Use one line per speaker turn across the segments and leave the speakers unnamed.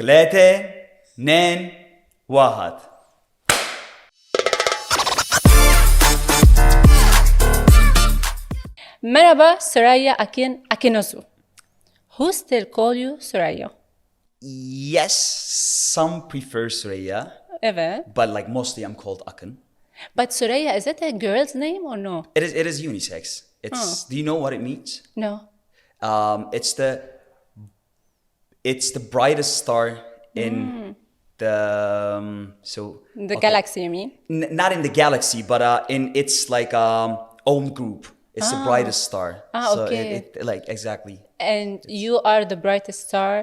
ثلاثة اثنين واحد.
Merhaba, Soraya Akin Ekinozu. Who still call you Soraya?
Yes, some prefer Suraya,
Evet.
but like mostly I'm called Akin.
But Soraya, is it a girl's name or no?
It is unisex. It's Do you know what it means?
No.
It's the brightest star in the
The galaxy, you mean?
not in the galaxy, but in its like own group. It's the brightest star. So
okay.
it like exactly.
And you are the brightest star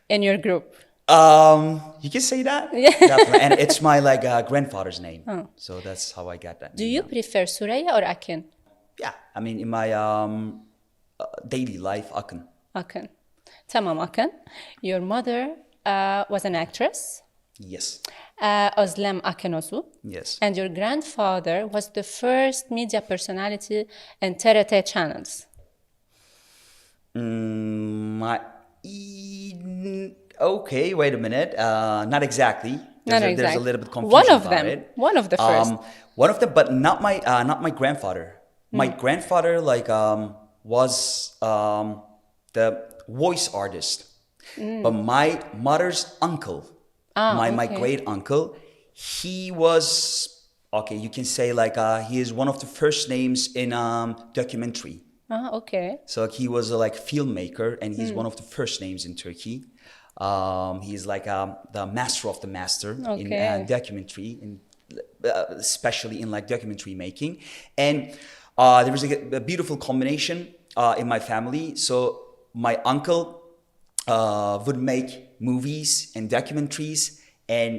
in your group.
You can say that.
Yeah.
Definitely. And it's my like grandfather's name. So that's how I got that.
Do you prefer Soraya or Akin?
Yeah, I mean in my daily life, Akin.
Akin. Tamam, Akin. Your mother was an actress.
Yes.
Özlem Akinozu.
Yes.
And your grandfather was the first media personality in TRT channels.
Okay, wait a minute. Not exactly. There's a little bit confusion
One of
about
them.
it.
One of the first.
One of them, but not my grandfather. My grandfather was the voice artist, but my mother's uncle, my great uncle, he was you can say like he is one of the first names in documentary.
Okay.
So he was a like filmmaker, and he's one of the first names in Turkey. He's like the master of the master in documentary, especially in like documentary making. And there was a beautiful combination in my family. So my uncle would make movies and documentaries, and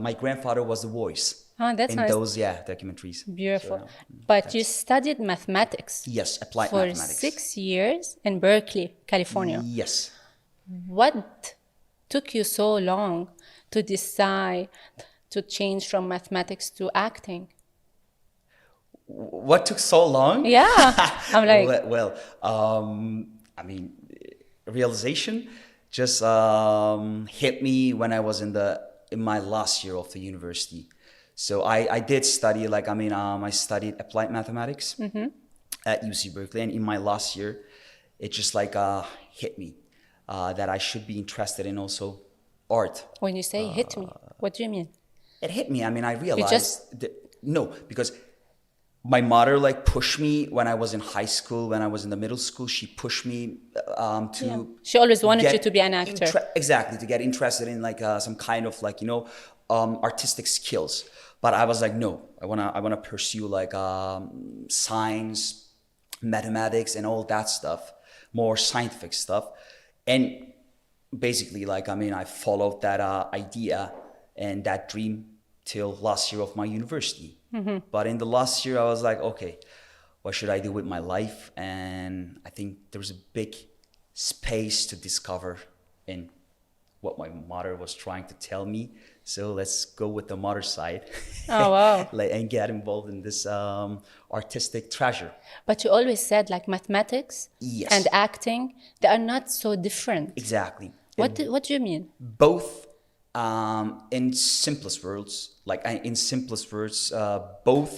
my grandfather was the voice
That's
in
nice.
those documentaries.
Beautiful.
So,
But you studied mathematics.
yes, applied
for
mathematics.
6 years in Berkeley, California.
Yes.
What took you so long to decide to change from mathematics to acting?
What took so long?
Yeah, I'm like,
I mean, realization just hit me when I was in my last year of the university. So I did study I studied applied mathematics at UC Berkeley, and in my last year, it just hit me that I should be interested in also art.
when you say hit me, what do you mean?
It hit me. I mean, I realized no, because my mother pushed me when I was in high school, when I was in the middle school. She pushed me to.
She always wanted you to be an actor.
Exactly, to get interested in some kind of artistic skills. But I was like, no, I wanna pursue science, mathematics, and all that stuff, more scientific stuff. And basically, I followed that idea and that dream till last year of my university. But in the last year, I was like, okay, what should I do with my life? And I think there was a big space to discover in what my mother was trying to tell me. So let's go with the mother side.
Oh, wow.
And get involved in this artistic treasure.
But you always said mathematics and acting, they are not so different.
Exactly.
What do you mean?
Both, in simplest words, both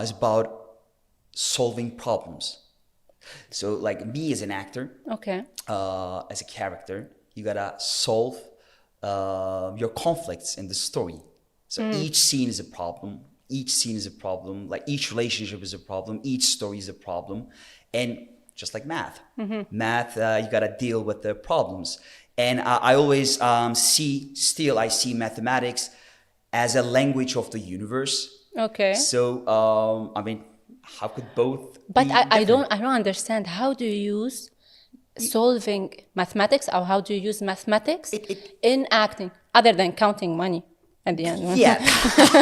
is about solving problems. So me as an actor, as a character, you gotta solve your conflicts in the story. So each scene is a problem. Each scene is a problem. Each relationship is a problem. Each story is a problem. And just like math, you gotta deal with the problems. And I always see mathematics as a language of the universe.
Okay.
So how could both?
But
be
I don't understand. How do you use solving mathematics, or how do you use mathematics in acting, other than counting money at the end?
Yeah,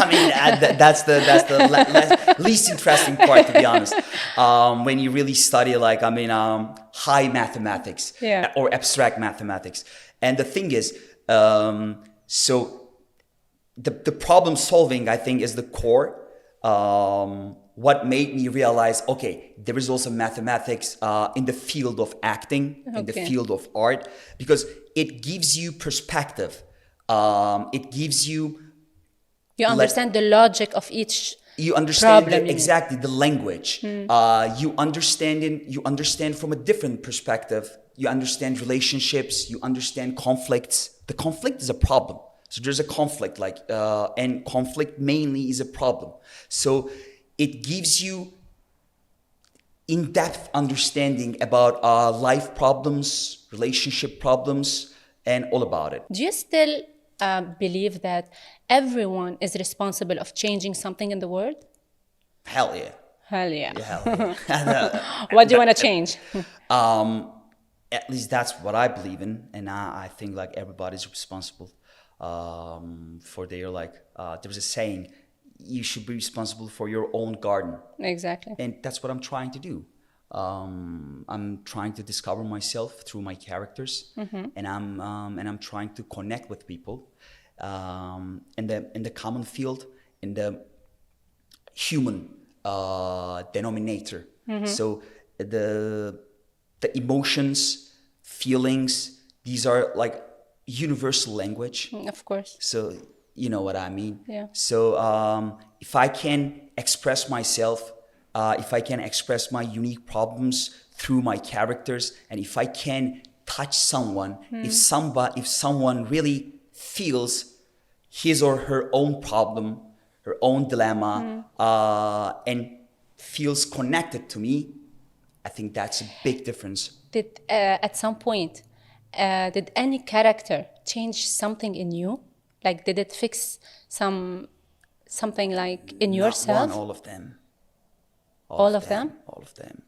I mean that's the least interesting part, to be honest. When you really study high mathematics or abstract mathematics, and the thing is, the problem solving, I think, is the core what made me realize, okay, there is also mathematics in the field of acting, in the field of art, because it gives you perspective. It gives you...
You understand the logic of each
you understand
problem.
Exactly the language. You understand from a different perspective. You understand relationships. You understand conflicts. The conflict is a problem. So there's a conflict, and conflict mainly is a problem. So it gives you in-depth understanding about life problems, relationship problems, and all about it.
Do you still believe that everyone is responsible of changing something in the world?
Hell yeah.
Hell yeah.
Hell yeah.
What do you want to change?
At least that's what I believe in, and I think like everybody's responsible for their there's a saying, you should be responsible for your own garden.
Exactly.
And that's what I'm trying to do. I'm trying to discover myself through my characters, and I'm trying to connect with people in the common field, in the human denominator. So the emotions, feelings, these are like universal language.
Of course.
So you know what I mean.
Yeah.
So if I can express myself, if I can express my unique problems through my characters, and if I can touch someone, if someone really feels his or her own problem, her own dilemma, and feels connected to me, I think that's a big difference.
Did at some point, did any character change something in you? Like, did it fix something like in yourself?
Not one, all of them.
All of them?
All of them.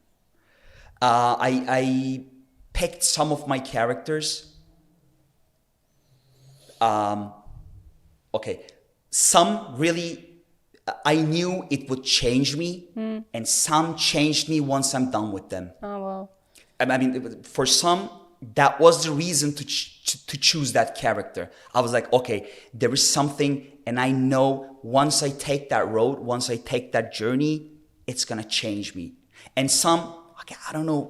I picked some of my characters. Okay, some really, I knew it would change me, and some changed me once I'm done with them.
Oh, wow.
I mean, for some, that was the reason to choose that character. I was like, okay, there is something, and I know once I take that road, once I take that journey, it's gonna change me. And some, okay, I don't know,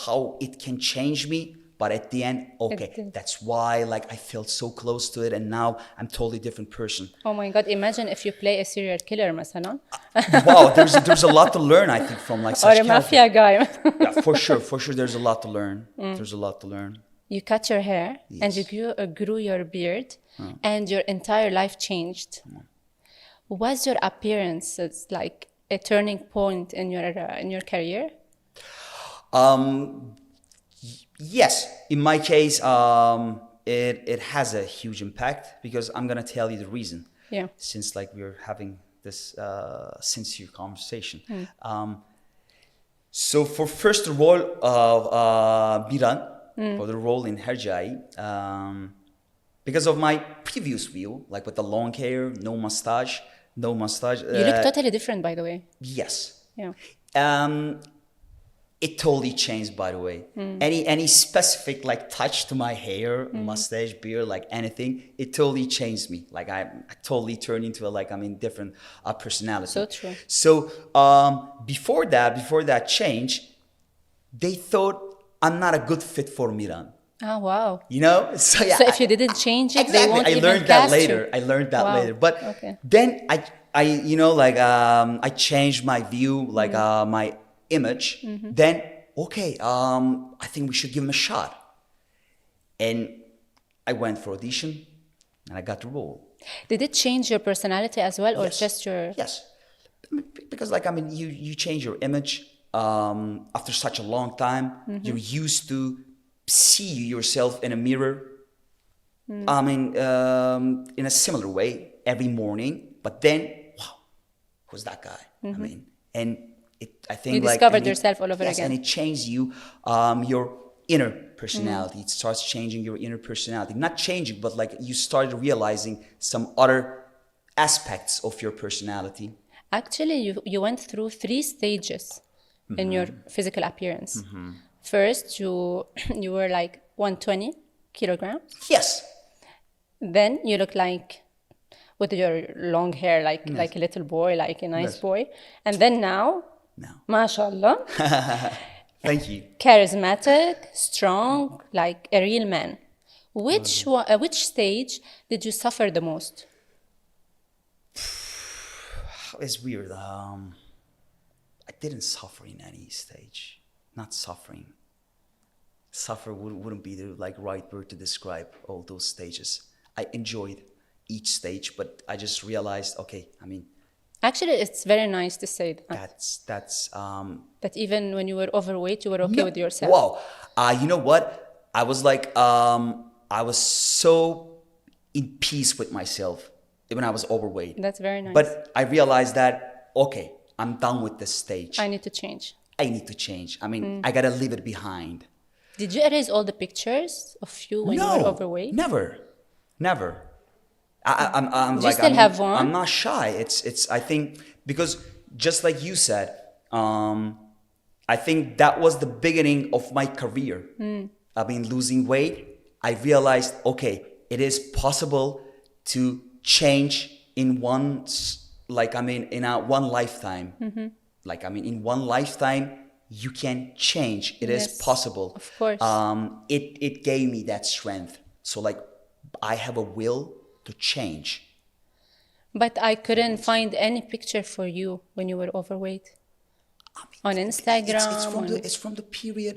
how it can change me, but at the end, okay, that's why I felt so close to it, and now I'm a totally different person.
Oh my God! Imagine if you play a serial killer, مثلا.
Wow, there's a lot to learn, I think, from such
or a mafia guy.
Yeah, for sure, there's a lot to learn. There's a lot to learn.
You cut your hair, and you grew your beard, and your entire life changed. Was your appearance like a turning point in your career?
Yes, in my case, it has a huge impact, because I'm gonna tell you the reason.
Yeah.
Since we're having this sincere conversation. So for first role of Miran, for the role in Herjai, because of my previous view, with the long hair, no mustache. You
look totally different, by the way.
Yes.
Yeah.
It totally changed, by the way. Any specific touch to my hair, mustache, beard, anything, it totally changed me. I totally turned into a different personality.
So true.
So before that change, they thought I'm not a good fit for Miran.
Oh, wow.
You know? So yeah.
So if you didn't change it,
exactly.
they won't even cast you.
I learned that
Wow.
later. But
Okay.
then I changed my view, my image. Then, okay, I think we should give him a shot. And I went for audition, and I got the role.
Did it change your personality as well, or
Yes.
just your...
Yes. Because you change your image after such a long time. You're used to see yourself in a mirror. In a similar way every morning. But then, wow, who's that guy? And I think
You discovered yourself all over again.
And it changed you, your inner personality. It starts changing your inner personality. Not changing, but you started realizing some other aspects of your personality.
Actually, you went through 3 stages in your physical appearance. First, you were 120 kilograms.
Yes.
Then you look like with your long hair, like a little boy, like a nice boy. And then now, mashallah,
thank you.
charismatic, strong, like a real man. Which stage did you suffer the most?
It's weird. I didn't suffer in any stage. Not suffering. Suffer wouldn't be the right word to describe all those stages. I enjoyed each stage, but I just realized, okay, I mean,
actually, it's very nice to say that. That even when you were overweight, you were okay with yourself.
Wow. You know what? I was like, I was so in peace with myself when I was overweight.
That's very nice.
But I realized that, okay, I'm done with this stage.
I need to change.
I need to change. I mean, I gotta leave it behind.
Did you erase all the pictures of you when you were overweight?
Never. I'm
Do you still have one?
I'm not shy. It's. I think because just like you said, I think that was the beginning of my career. I mean, losing weight. I realized, okay, it is possible to change in one lifetime. In one lifetime, you can change. It is possible.
Of course.
It gave me that strength. So I have a will to change.
But I couldn't find any picture for you when you were overweight. On Instagram.
It's from the period,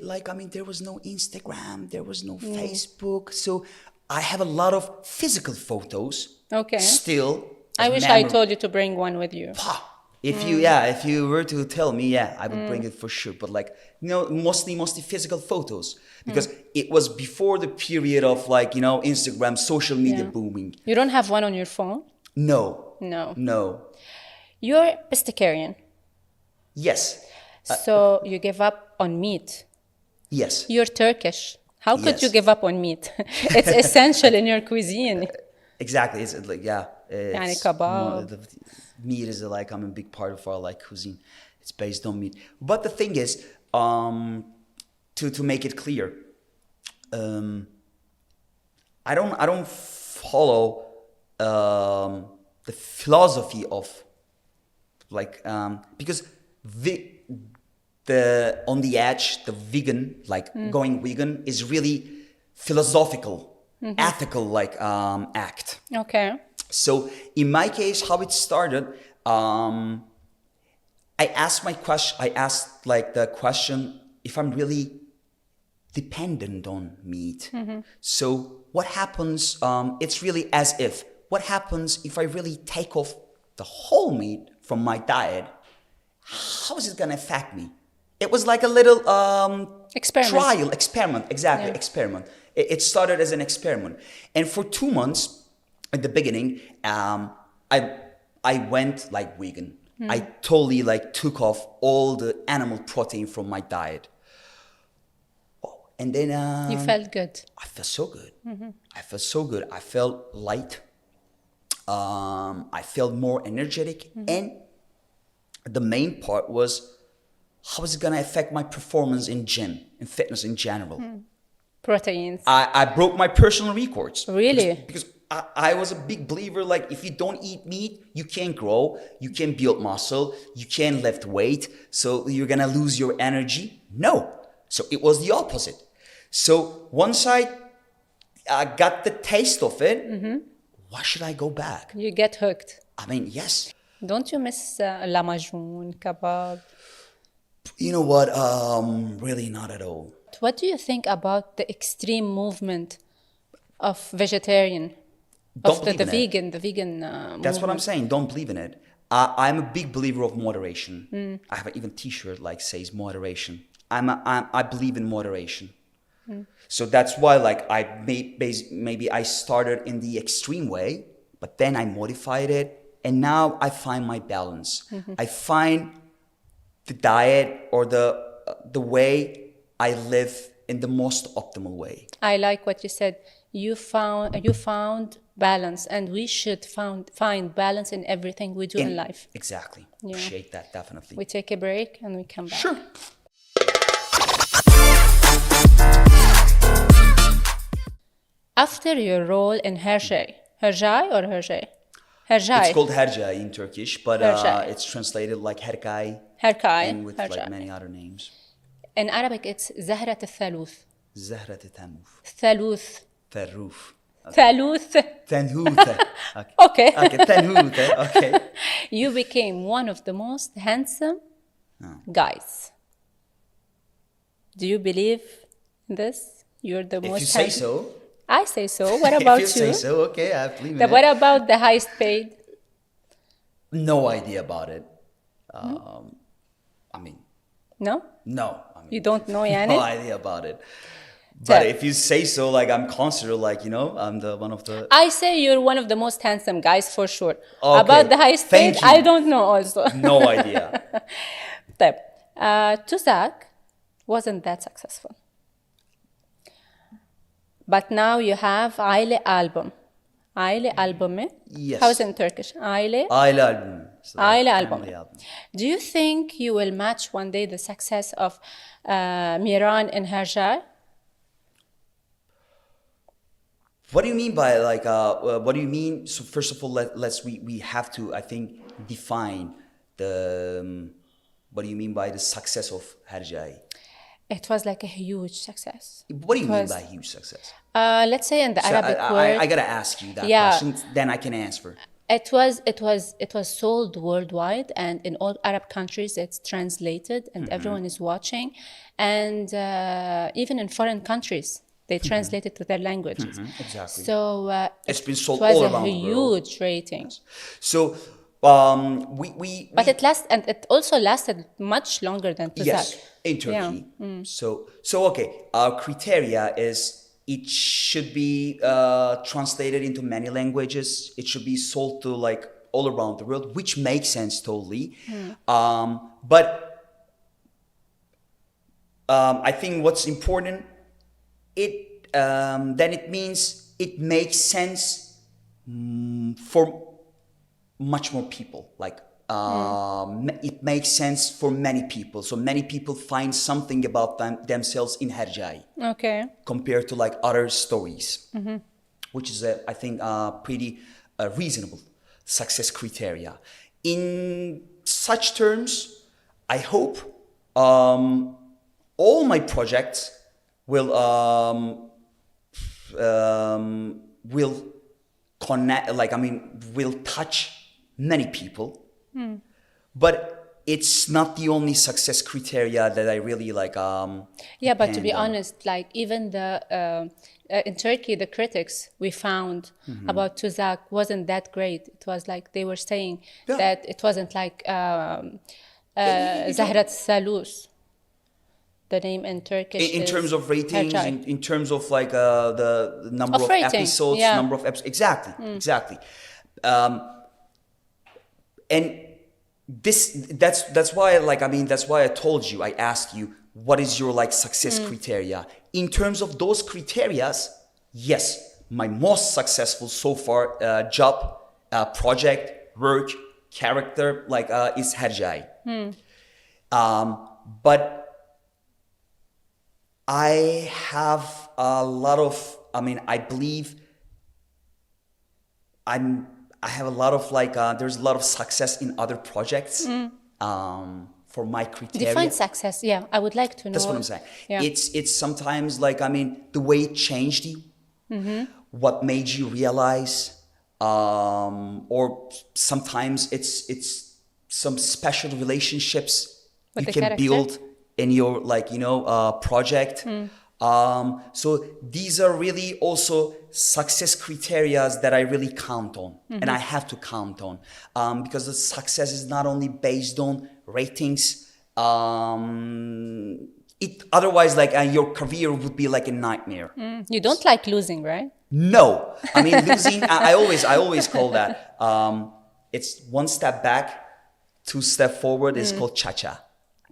there was no Instagram, there was no Facebook. So I have a lot of physical photos.
Okay.
Still.
I wish I told you to bring one with you.
If you were to tell me, I would bring it for sure. But mostly physical photos, because it was before the period of Instagram, social media booming.
You don't have one on your phone?
No.
You're pescatarian.
Yes.
So you gave up on meat.
Yes.
You're Turkish. How could you give up on meat? It's essential in your cuisine.
Exactly. It's
kebab.
Meat is a big part of our cuisine. It's based on meat. But the thing is, to make it clear, I don't follow the philosophy of because the on the edge, the vegan, going vegan is really philosophical, ethical act.
Okay.
So in my case, how it started, I asked the question if I'm really dependent on meat. So what happens? It's really as if, what happens if I really take off the whole meat from my diet? How is it gonna affect me? It was like a little experiment. Exactly, experiment. It started as an experiment, and for 2 months at the beginning, I went vegan. I totally took off all the animal protein from my diet. And then
you felt good.
I felt so good. I felt so good. I felt light. I felt more energetic, and the main part was, how is it gonna affect my performance in gym, in fitness in general?
Proteins.
I broke my personal records.
Really?
Because I was a big believer, if you don't eat meat, you can't grow, you can't build muscle, you can't lift weight, so you're gonna lose your energy. No. So it was the opposite. So once I got the taste of it, why should I go back?
You get hooked.
I mean, yes.
Don't you miss lamajoun, kebab?
You know what? Really not at all.
What do you think about the extreme movement of vegetarian? The vegan
That's what I'm saying. Don't believe in it. I'm a big believer of moderation. I have even T-shirt says moderation. I believe in moderation. So that's why maybe I started in the extreme way, but then I modified it, and now I find my balance. I find the diet or the way I live in the most optimal way.
I like what you said. You found balance, and we should find balance in everything we do in life.
Exactly. Appreciate that, definitely.
We take a break and we come back.
Sure.
After your role in Hershey or Hershey? Herjai.
It's called Herjai in Turkish, but
Herjai.
it's translated like Herkai
Herkai.
and with like
Herjai.
many other names.
In Arabic, it's زهرة الثالوث.
زهرة تموف.
ثالوث.
ثروف.
ثالوث.
Tenhuthe.
Okay.
Okay, Tenhuthe. Okay.
You became one of the most handsome guys. Do you believe in this? You're the
If
most
you say
handsome.
so.
I say so. What about
If you say so, okay, I believe in it.
What about the highest paid?
No idea about it. I mean,
No?
no. I mean,
You don't know,
no
يعني?
idea about it. But if you say so, like I'm considered like, you know, I'm the one of the...
I say you're one of the most handsome guys for sure.
Okay.
About the highest
Thank
paid,
you.
I don't know also.
No idea.
طيب. Tuzak wasn't that successful. But now you have Aile album. Aile album.
Yes.
How is it in Turkish? Aile.
Aile album. So like
Aile album.
family album.
Do you think you will match one day the success of Miran in Herjai?
What do you mean by like, what do you mean? So first of all, we have to, I think, define the, what do you mean by the success of Herjai?
It was like a huge success.
What do you mean
was-
by huge success?
Let's say in the
So
Arabic word,
I gotta ask you that
Yeah.
question, then I can answer.
it was sold worldwide, and in all Arab countries it's translated, and everyone is watching, and even in foreign countries they translate it to their languages.
Exactly.
So
It's been sold
it was
all
a
around the world.
huge rating.
So
But it also lasted much longer than Tuzak.
yes, in Turkey. So okay, our criteria is it should be translated into many languages. It should be sold to like all around the world, which makes sense totally. But I think what's important, then it means it makes sense for much more people. Like it makes sense for many people. So many people find something about themselves in Herjai
Okay.
compared to like other stories, which is I think pretty reasonable success criteria. In such terms, I hope all my projects will connect, like I mean, will touch many people, but it's not the only success criteria that I really like.
Yeah, but to be
depend on.
honest, like even the in Turkey, the critics we found about Tuzak wasn't that great. It was like they were saying
Yeah.
that it wasn't like
you
Zahrat Salus. The name in Turkish
In
is
terms of ratings,
Herjai.
in terms of like the number
Of
of
rating,
episodes,
yeah.
number of episodes, exactly. And that's why, like I mean, that's why I told you, I asked you, what is your like success criteria? In terms of those criterias, yes, my most successful so far job, project, work, character, like is Herjai. But I have a lot of, I mean, I believe I have a lot of like, there's a lot of success in other projects for my criteria.
Define success. Yeah, I would like to know.
That's what I'm saying.
Yeah.
It's sometimes like, I mean, the way it changed you, what made you realize, or sometimes it's some special relationships
With
you
the
can
character?
build in your like, you know, project. So these are really also success criteria that I really count on, and I have to count on, because the success is not only based on ratings. Otherwise, like your career would be like a nightmare.
You don't like losing, right?
No, I mean losing. I always call that. It's one step back, two step forward. It's called cha-cha.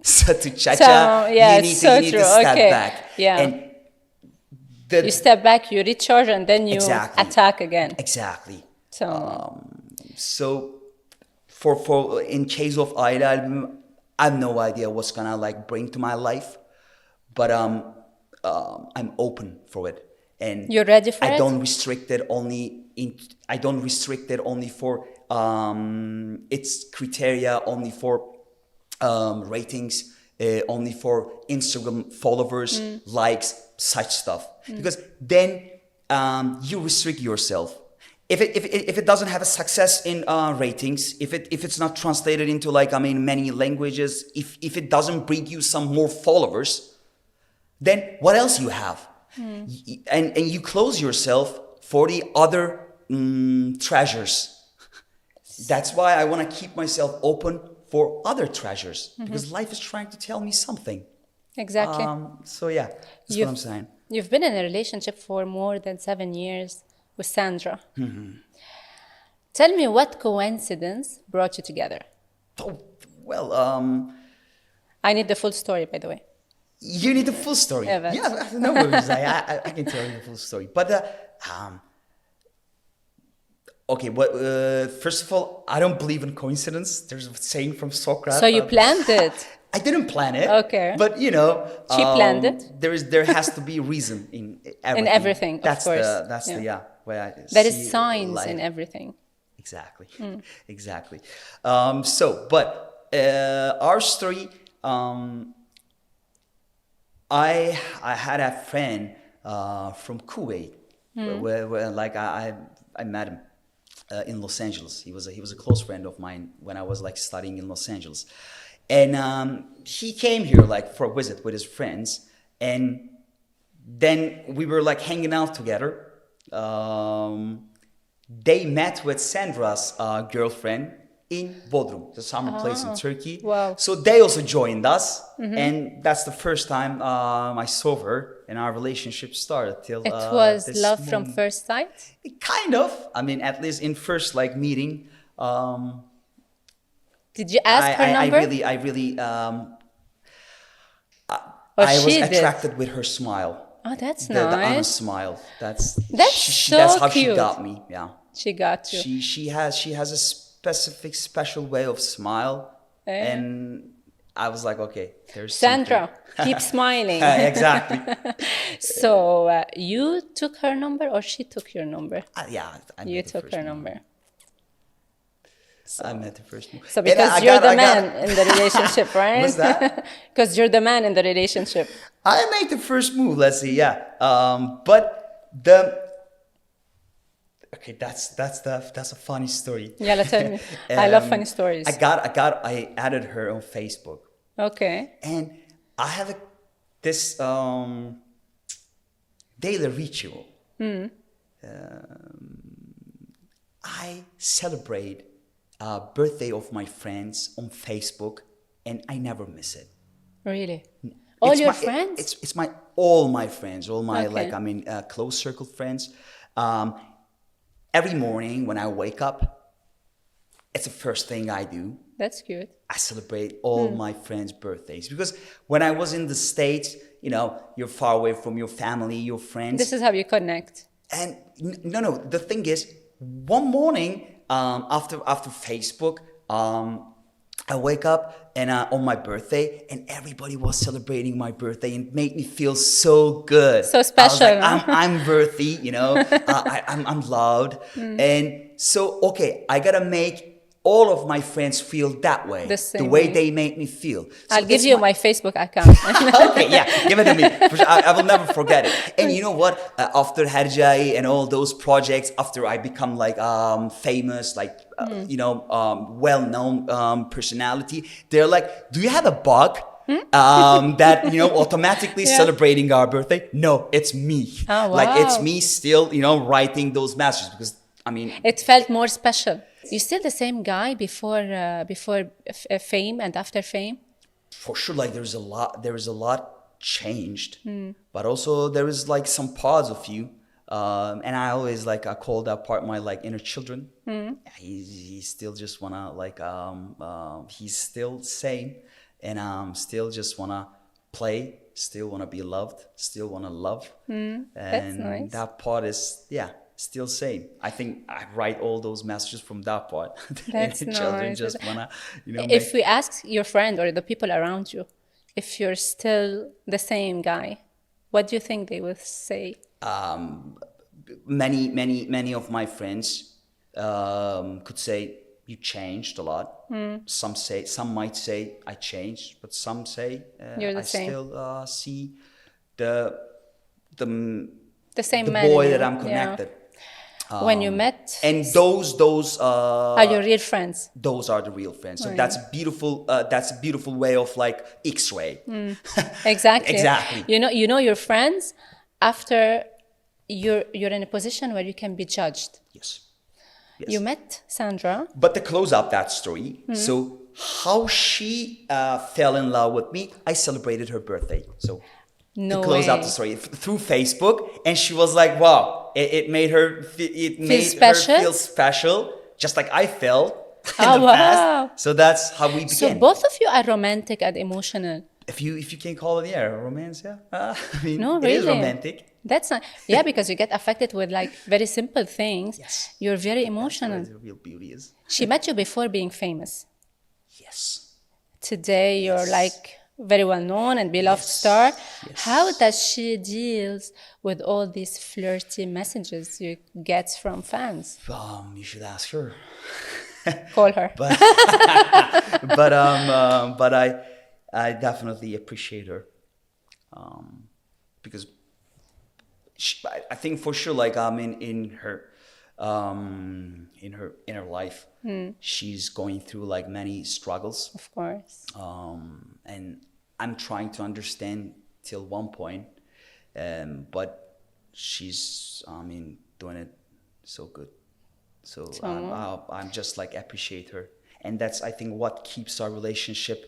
So to cha-cha,
yeah,
you
it's
need to step
okay.
back.
Yeah.
And
You step back, you recharge, and then you
Exactly.
attack again.
Exactly.
So
So for in case of Aile album, I have no idea what's gonna like bring to my life, but I'm open for it, and
You're ready for
I
it?
don't restrict it only I don't restrict it only for its criteria, only for ratings, only for Instagram followers, likes, such stuff. Because then you restrict yourself. If it doesn't have a success in ratings, if it's not translated into many languages, if it doesn't bring you some more followers, then what else you have? And you close yourself for the other treasures. That's why I want to keep myself open for other treasures, because life is trying to tell me something.
Exactly.
So yeah, that's what I'm saying.
You've been in a relationship for more than 7 years with Sandra. Tell me what coincidence brought you together.
Oh, well,
I need the full story, by the way.
you need the full story.
Evet.
Yeah, no worries. I can tell you the full story. But okay, first of all, I don't believe in coincidence. There's a saying from Socrates.
So you planned it.
I didn't plan it.
Okay.
But
She planned it.
There has to be reason in everything.
In everything,
That's
of course.
That's the way I
There
see
is signs
life.
in everything.
Exactly. Exactly. Our story. I had a friend from Kuwait, where I met him in Los Angeles. He was a close friend of mine when I was studying in Los Angeles, and he came here for a visit with his friends, and then we were hanging out together. They met with Sandra's girlfriend in Bodrum, the summer place in Turkey.
Wow.
So they also joined us, and that's the first time I saw her, and our relationship started till
It was
this
love from
moment.
first sight?
Kind of. I mean, at least in first meeting.
Did you ask her number?
I really
Or
I was
she did?
attracted with her smile.
Oh, that's
The honest
nice.
smile. That's
so
that's how
cute.
she got me. Yeah.
She got you.
She has a specific special way of smile, and I was like, okay, there's
Sandra, keep smiling.
Exactly.
So you took her number or she took your number?
Yeah, I
You
met the
took
first
her
move.
number.
I met the first move.
So
And
because you're the man in the relationship, right?
What's that?
Because you're the man in the relationship.
I made the first move. Let's see, yeah. Okay, that's a funny story.
Yeah, tell me. I love funny stories.
I added her on Facebook.
Okay.
And I have this daily ritual. I celebrate birthday of my friends on Facebook, and I never miss it.
Really? All your friends?
It's all my friends, all my
Okay.
close circle friends. Every morning when I wake up, it's the first thing I do.
That's cute.
I celebrate all my friends' birthdays, because when I was in the States, you're far away from your family, your friends.
This is how you connect.
And no. The thing is, one morning after Facebook, I wake up and on my birthday, and everybody was celebrating my birthday, and it made me feel so good.
So special,
I was
huh?
I'm worthy, I'm loved, and so okay, I gotta make all of my friends feel that way,
The same
way
way.
they make me feel. So
I'll give
it's
you my Facebook account.
Okay, yeah, give it to me. For sure. I will never forget it. And you know what? After Herjai and all those projects, after I become famous, well-known personality, they're like, "Do you have a bug that automatically celebrating our birthday?" No, it's me.
Oh, wow.
It's me still, writing those messages, because
It felt more special. You still the same guy before fame and after fame?
for sure, there is a lot changed, but also there is some parts of you, and I always I call that part my inner children. He still just wanna he's still same, and still just wanna play, still wanna be loved, still wanna love, and
That's nice.
that part is still same. I think I write all those messages from that part.
That's
Children
nice.
just wanna
If we ask your friend or the people around you if you're still the same guy, what do you think they will say?
many of my friends could say you changed a lot. Some might say I changed, but some say
You're the
I
same.
still see the
same
the
man
boy
in
that
you.
I'm connected.
When you met,
And those
are your real friends?
those are the real friends. So
Right.
that's a beautiful way of like X-ray.
Exactly.
Exactly.
You know your friends after you're in a position where you can be judged.
Yes.
You met Sandra.
But to close up that story, so how she fell in love with me, I celebrated her birthday. So
No
to close
way.
out the story through Facebook, and she was like, "Wow, it made her
special?
her feel special, just like I felt in
Oh,
the
wow.
past." So that's how we
So
began.
both of you are romantic and emotional.
If you can call it, romance, yeah. I mean,
No,
it is
really.
romantic.
That's not, yeah, because you get affected with like very simple things.
Yes.
You're very
That's
emotional.
where the real beauty is.
She met you before being famous.
Yes.
Today you're like very well known and beloved star.
Yes.
How does she deals with all these flirty messages you get from fans?
You should ask her.
Call her.
But I definitely appreciate her, because I think for sure, like in her life, she's going through like many struggles,
Of course.
and I'm trying to understand till one point, but she's doing it so good. So I'm just like appreciate her, and that's I think what keeps our relationship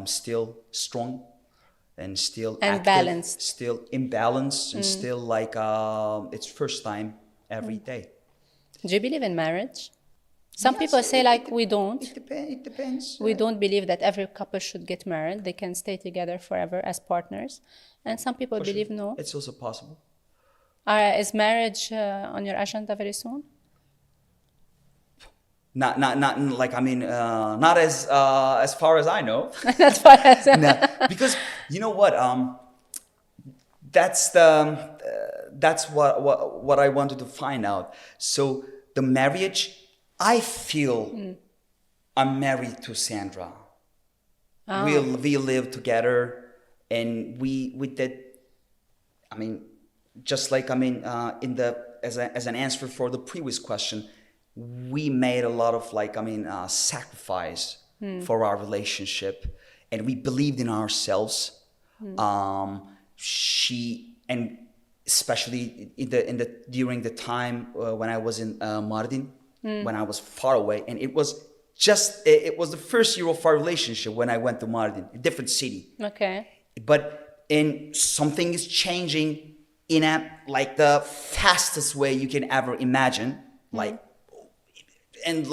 still strong and still
And
active,
balanced.
still in balance, and still like it's first time every day.
Do you believe in marriage? Some
Yes,
people say like we don't.
It depends.
We don't believe that every couple should get married. They can stay together forever as partners. And some people
For sure.
believe no.
It's also possible.
Is marriage on your agenda very soon?
Not like not as far as I know.
As far as
No, because you know what, that's what I wanted to find out. So the marriage, I feel I'm married to Sandra. We live together, and we did. I mean, just like as an answer for the previous question, we made a lot of sacrifice for our relationship, and we believed in ourselves. And especially during the time when I was in Mardin, when I was far away, and it was the first year of our relationship when I went to Mardin, a different city.
Okay.
But something is changing in the fastest way you can ever imagine, in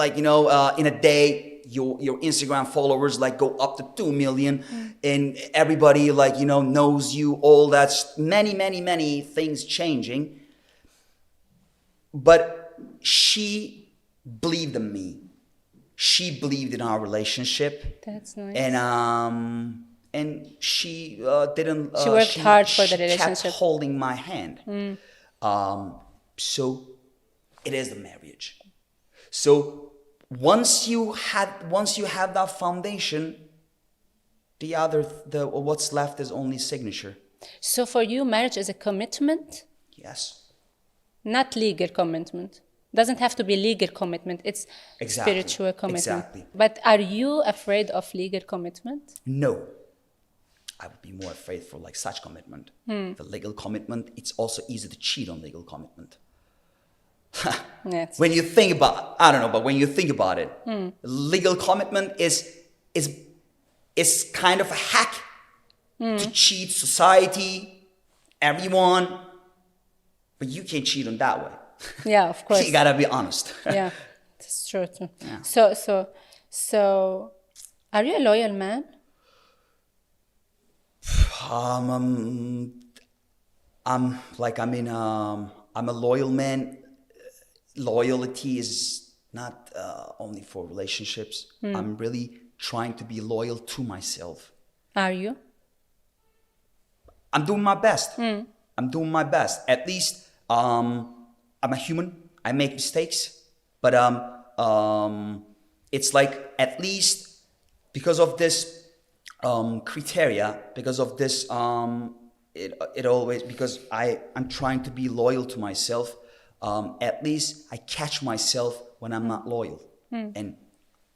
a day your Instagram followers go up to 2 million, and everybody knows you. All that's many things changing. But she believed in me. She believed in our relationship.
That's nice.
And she didn't.
She worked hard for the relationship.
Kept holding my hand. So it is the marriage. So once you have that foundation, what's left is only signature.
So for you, marriage is a commitment?
Yes.
Not legal commitment. Doesn't have to be legal commitment. It's spiritual commitment.
Exactly.
But are you afraid of legal commitment?
No. I would be more afraid for such commitment. The legal commitment, it's also easy to cheat on legal commitment.
Yes.
When you think about it, legal commitment is kind of a hack to cheat society, everyone, but you can't cheat on that way.
Yeah, of course.
You gotta be honest.
Yeah, that's true too.
Yeah.
So, are you a loyal man?
I'm a loyal man. Loyalty is not only for relationships. I'm really trying to be loyal to myself.
Are you?
I'm doing my best. I'm doing my best. At least I'm a human. I make mistakes, but it's like at least because of this criteria, because of this it always, because I'm trying to be loyal to myself. At least I catch myself when I'm not loyal, and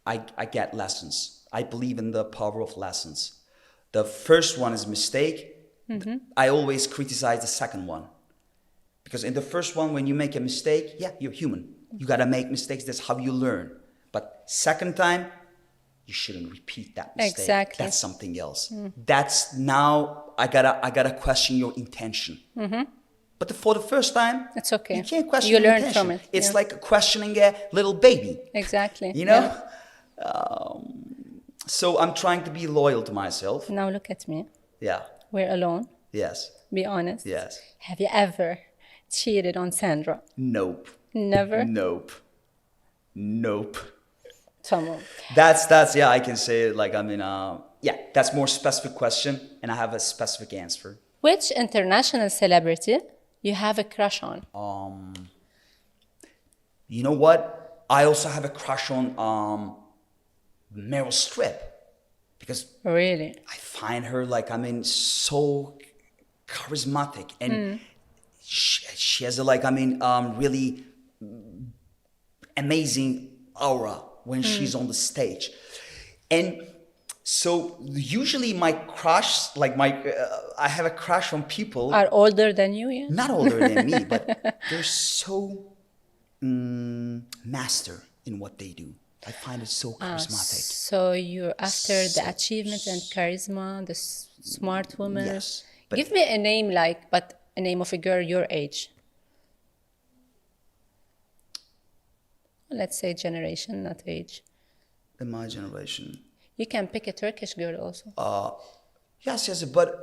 I get lessons. I believe in the power of lessons. The first one is mistake. I always criticize the second one. Because in the first one, when you make a mistake, yeah, you're human. You gotta make mistakes, that's how you learn. But second time, you shouldn't repeat that mistake.
Exactly.
That's something else. That's now, I gotta question your intention. But for the first time,
it's okay.
You can't question
You
your
learn
intention.
from it.
It's like questioning a little baby.
Exactly.
You know? So I'm trying to be loyal to myself.
Now look at me.
Yeah.
We're alone.
Yes.
Be honest.
Yes.
Have you ever cheated on Sandra?
Nope.
Never?
Nope.
Tamam.
That's yeah, I can say it like, I mean, yeah, that's more specific question and I have a specific answer.
Which international celebrity you have a crush on?
You know what? I also have a crush on Meryl Streep because
Really?
I find her like, I mean, so charismatic and she has a like, I mean, really amazing aura when she's on the stage. And so usually my crush, like I have a crush on people.
Are older than you, yeah?
Not older than me, but they're so master in what they do. I find it so charismatic.
So you're after the achievement and charisma, the smart woman.
Yes.
Give me a name like, but a name of a girl your age. Let's say generation, not age.
In my generation.
You can pick a Turkish girl also.
Yes, but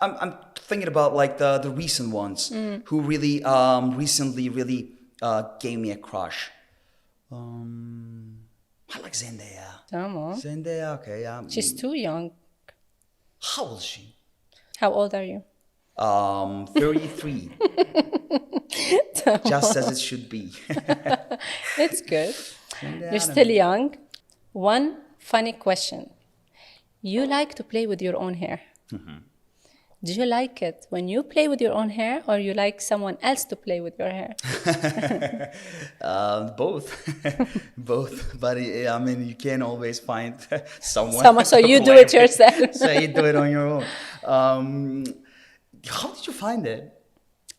I'm thinking about like the recent ones who really recently really gave me a crush. I like Zendaya.
Tamam.
Zendaya, okay, yeah.
She's too young.
How old is she?
How old are you?
33. Just as it should be.
It's good.
Zendaya,
You're still young. One funny question. You like to play with your own hair. Do you like it when you play with your own hair or you like someone else to play with your hair?
Both. Both. But I mean, you can't always find someone.
So
to
you do
play
it yourself.
with. So you do it on your own. How did you find it?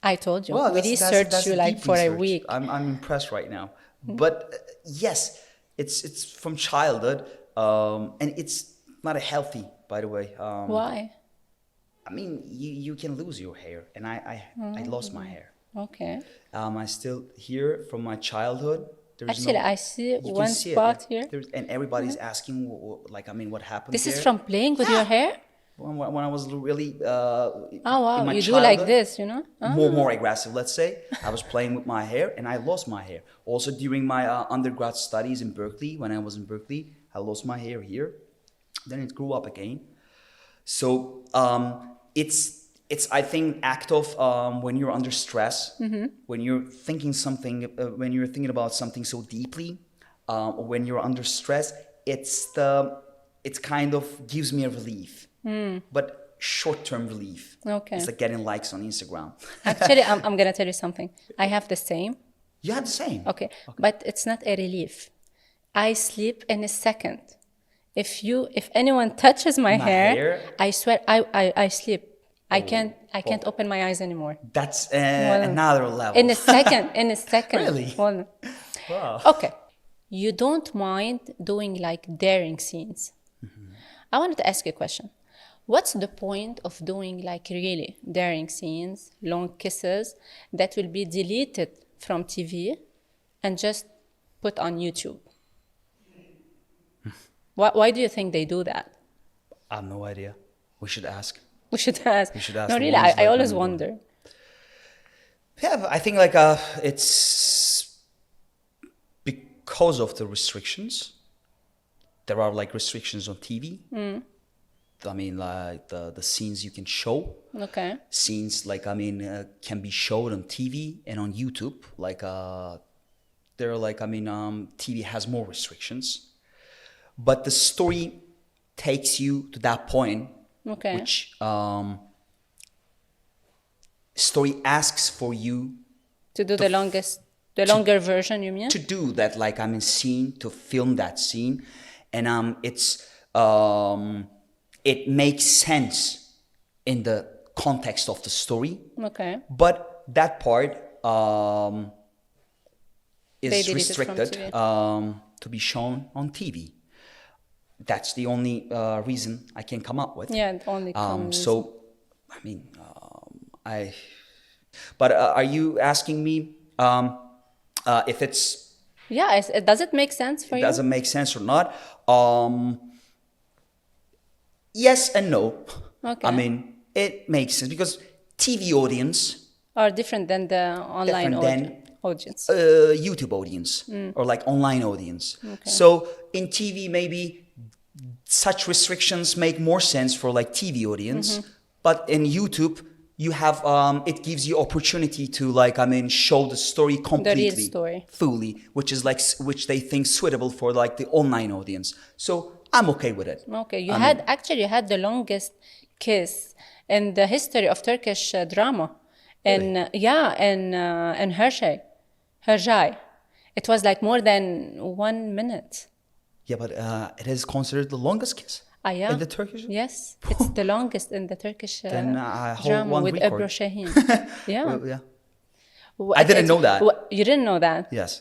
I told you.
Well,
we researched
that's
you like
deep
for a
research.
week.
I'm impressed right now. But yes, it's from childhood, and it's not a healthy, by the way.
Why?
I mean, you can lose your hair, and I lost my hair.
Okay.
I still here from my childhood.
Actually, I see
you
one
can see
spot
it,
here.
and everybody's asking, like, I mean, what happened?
This
there?
is from playing with your hair?
When I was really
Oh,
in
wow.
my
You do like
childhood,
this, you know? Ah.
more aggressive, let's say. I was playing with my hair and I lost my hair. Also during my undergrad studies in Berkeley, when I was in Berkeley, I lost my hair here. Then it grew up again. So it's I think act of when you're under stress, when you're thinking something, when you're thinking about something so deeply, or when you're under stress, it kind of gives me a relief. But short-term relief.
Okay.
It's like getting likes on Instagram.
Actually, I'm going to tell you something. I have the same.
You have the same.
Okay. But it's not a relief. I sleep in a second. If anyone touches my hair, I swear I sleep. I can't open my eyes anymore.
That's another level.
In a second.
Really?
Well,
Wow.
okay. You don't mind doing like daring scenes. I wanted to ask you a question. What's the point of doing like really daring scenes, long kisses that will be deleted from TV and just put on YouTube? Why do you think they do that?
I have no idea. We should ask.
We should ask.
We should ask.
No,
the
really,
ones
I
like
always
I'm
wonder.
Yeah, but I think like it's because of the restrictions. There are like restrictions on TV. I mean, like the scenes you can show.
Okay.
Scenes like, I mean, can be showed on TV and on YouTube. Like, they're like, I mean, TV has more restrictions, but the story takes you to that point,
Okay.
which story asks for you
To do the longer version, you mean?
to do that, like, I mean, scene, to film that scene, and it makes sense in the context of the story,
Okay.
but that part
They
is
deleted from
restricted
TV.
to be shown on TV. That's the only reason I can come up with.
Yeah, the only common reason.
So, I mean, but are you asking me if it's
Yeah, does it make sense for you?
doesn't make sense or not? Yes and no.
Okay.
I mean, it makes sense because TV audience,
Or different than the online
Different than-
audience?
YouTube audience, or like online audience.
Okay.
So in TV, maybe such restrictions make more sense for like TV audience, but in YouTube, you have it gives you opportunity to, like, I mean, show the story completely,
story.
fully, which is like which they think suitable for like the online audience. So I'm okay with it.
Okay, you had the longest kiss in the history of Turkish drama, and in Herjai, it was like more than 1 minute.
Yeah, but it is considered the longest kiss
Yeah.
in the Turkish.
Yes, it's the longest in the Turkish
Then I hold
drama
one
with
record.
Ebru Shahin. Yeah.
Well, yeah. I didn't know that.
You didn't know that?
Yes.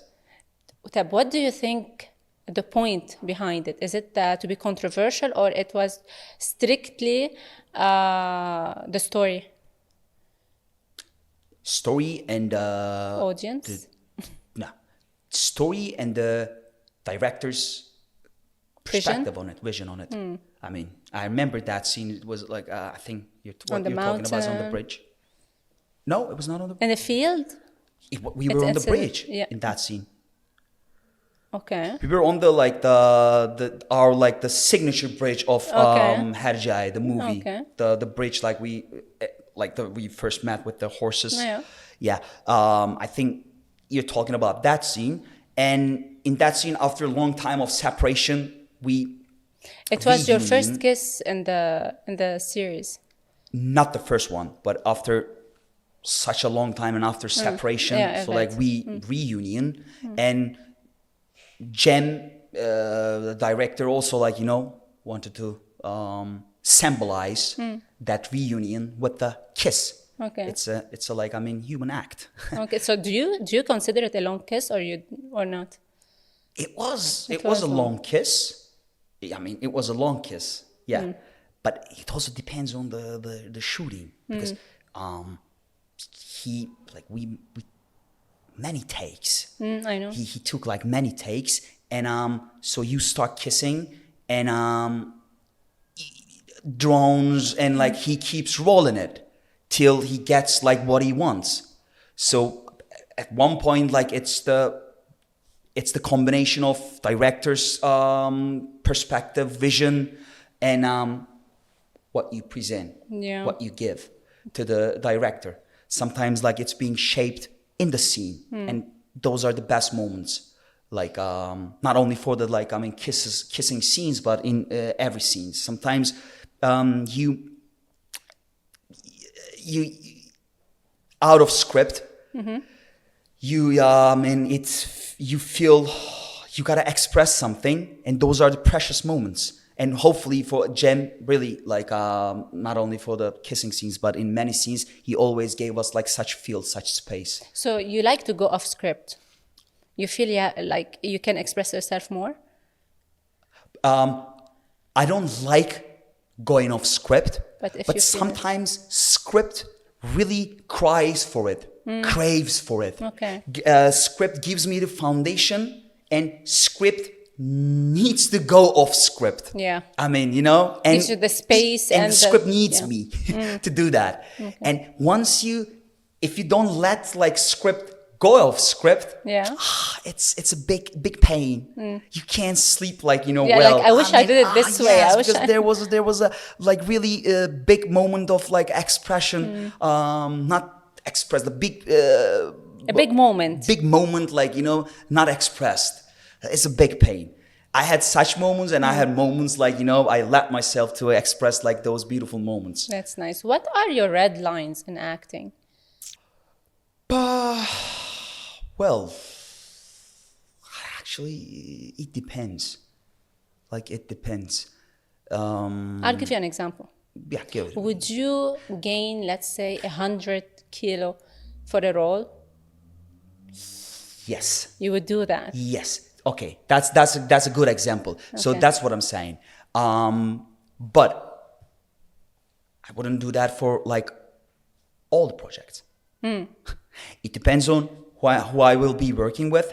Tab, what do you think the point behind it? Is it to be controversial, or it was strictly the story?
Story and
Audience?
no, story and the director's perspective on it, vision on it. I mean, I remember that scene. It was like I think what
On the
you're talking about is on the
mountain.
bridge. No, it was not on the.
In the field?
We were on the
it's
bridge
yeah.
in that scene.
Okay.
We were on the signature bridge of
Okay.
Herjai, the movie.
Okay.
The bridge we first met with the horses.
Yeah.
Yeah. I think you're talking about that scene. And in that scene, after a long time of separation,
It was your
reunion.
first kiss in the series.
Not the first one, but after such a long time and after separation,
yeah,
so
I
like
bet.
we reunion, and Jem, the director, also wanted to symbolize that reunion with the kiss.
Okay.
It's a human act.
Okay. So do you consider it a long kiss or not?
It was
was
a
long.
long kiss. I mean, it was a long kiss. Yeah. But it also depends on the shooting, because we many takes.
I know.
He took like many takes, and so you start kissing, and drones, and like he keeps rolling it till he gets like what he wants. So at one point, like it's the combination of director's perspective, vision, and what you present,
Yeah.
what you give to the director. Sometimes like it's being shaped in the scene, and those are the best moments. Like not only for the kissing scenes, but in every scene. Sometimes you out of script, you feel you gotta express something, and those are the precious moments. And hopefully for Jem, really, not only for the kissing scenes, but in many scenes, he always gave us like such feel, such space.
So you like to go off script? You feel like you can express yourself more?
I don't like going off script,
But if you feel it.
sometimes script really cries for it, craves for it.
Okay.
Script gives me the foundation, and script needs to go off script.
Yeah.
I mean, and
Gives you the space and
the
the-
script needs
yeah.
me to do that. And if you don't let like script go off script,
Yeah.
it's a big pain. You can't sleep like
Yeah,
well.
like I wish I did it this way.
Yes,
I wish
because there was a like really big moment of like expression, not express the big.
a big moment.
Big moment, like not expressed. It's a big pain. I had such moments, and I had moments like I let myself to express like those beautiful moments.
That's nice. What are your red lines in acting?
Well, actually, it depends. Like it depends.
I'll give you an example.
Yeah, give it.
Would you gain, let's say, 100 kilo for a role?
Yes.
You would do that?
Yes. Okay. That's a good example. So
Okay.
that's what I'm saying. But I wouldn't do that for like all the projects. It depends on who I will be working with.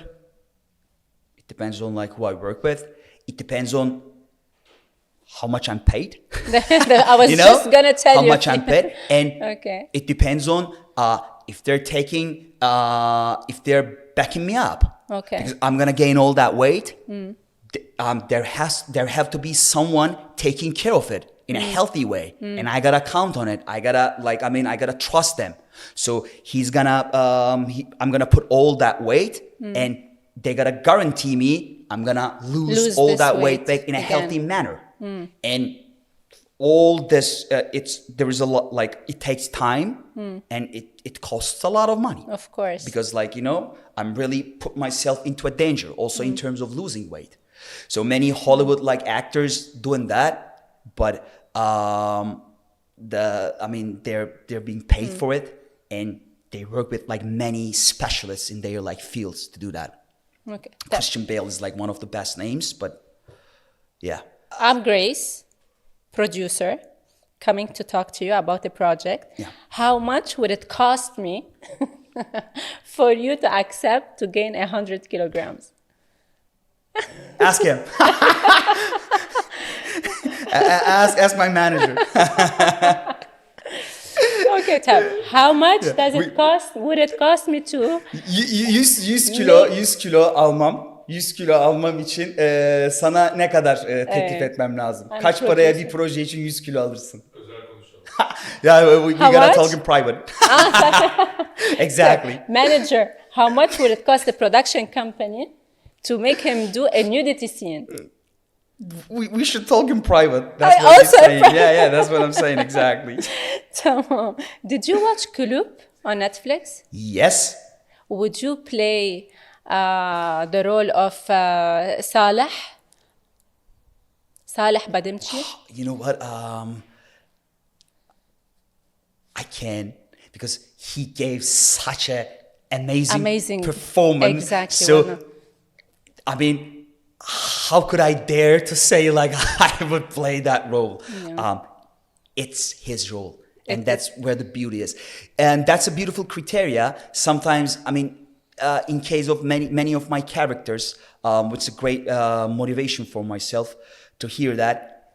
It depends on like who I work with. It depends on how much I'm paid.
I was just gonna tell
how
you
how much I'm paid, and
Okay.
it depends on if they're taking if they're backing me up.
Okay.
Because I'm gonna gain all that weight. There have to be someone taking care of it in a healthy way, and I gotta count on it. I gotta trust them. So he's gonna I'm gonna put all that weight, and they gotta guarantee me I'm gonna lose all
this
that weight
weight
back in a
again.
healthy manner. And all this there is a lot, like it takes time, and it costs a lot of money.
Of course.
Because like I'm really put myself into a danger also in terms of losing weight. So many Hollywood like actors doing that, but they're being paid for it, and they work with like many specialists in their like fields to do that.
Okay.
Christian Bale is like one of the best names, but yeah.
I'm Grace, producer, coming to talk to you about the project.
Yeah.
How much would it cost me for you to accept to gain 100 kilograms?
Ask him. ask my manager.
Okay, Tab. How much does it cost? Would it cost me to?
100 kilo almam. 100 kilo almam için sana ne kadar teklif etmem lazım?
I'm
Kaç paraya
producer.
bir proje için 100 kilo alırsın?
Özel konuşalım.
Yeah, we
How
gotta
much?
talk in private. Exactly.
Manager, how much would it cost the production company to make him do a nudity scene?
We should talk in private. That's
I
what
also
he's saying. Yeah, that's what I'm saying exactly.
Tamam. Did you watch Kulüp on Netflix?
Yes.
Would you play the role of Saleh Bademci?
You know what? I can, because he gave such a amazing performance.
Exactly.
So, I mean, how could I dare to say like I would play that role?
Yeah.
It's his role, and that's where the beauty is, and that's a beautiful criteria. Sometimes, I mean, in case of many of my characters, it's a great motivation for myself to hear that.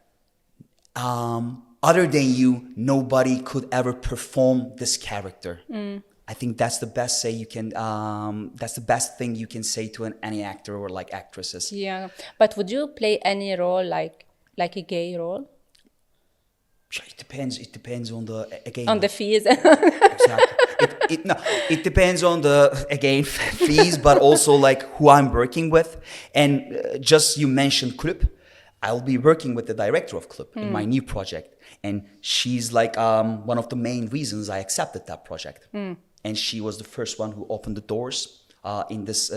Other than you, nobody could ever perform this character. I think that's the best say you can. That's the best thing you can say to any actor or like actresses.
Yeah, but would you play any role like a gay role?
It depends. It depends on the again.
On the fees.
Exactly. It depends on the again fees, but also like who I'm working with. And just you mentioned Kulüp. I'll be working with the director of Kulüp in my new project, and she's like one of the main reasons I accepted that project. And she was the first one who opened the doors in this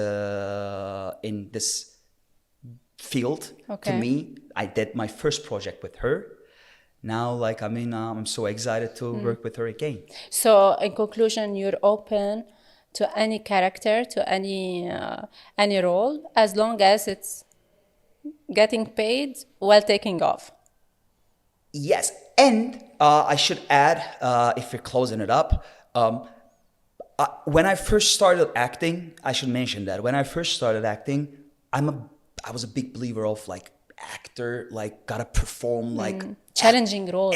field to me. I did my first project with her. Now, like, I mean, I'm so excited to work with her again.
So, in conclusion, you're open to any character, to any role, as long as it's getting paid while taking off.
Yes, and I should add, if we're closing it up, when I first started acting, I should mention that when I first started acting, I was a big believer of like actor, like gotta perform like
challenging roles.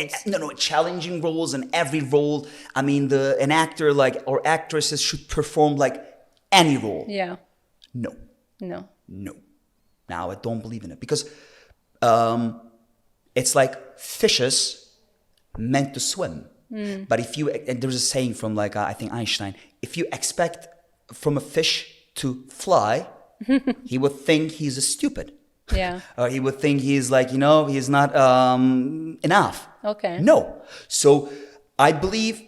Challenging roles, and every role. I mean, an actor like or actresses should perform like any role.
Yeah.
No.
No.
No. Now I don't believe in it because it's like fishes meant to swim. But if you, and there's a saying from like, I think Einstein, if you expect from a fish to fly, he would think he's a stupid.
Yeah.
Or he would think he's like, he's not enough.
Okay.
No. So I believe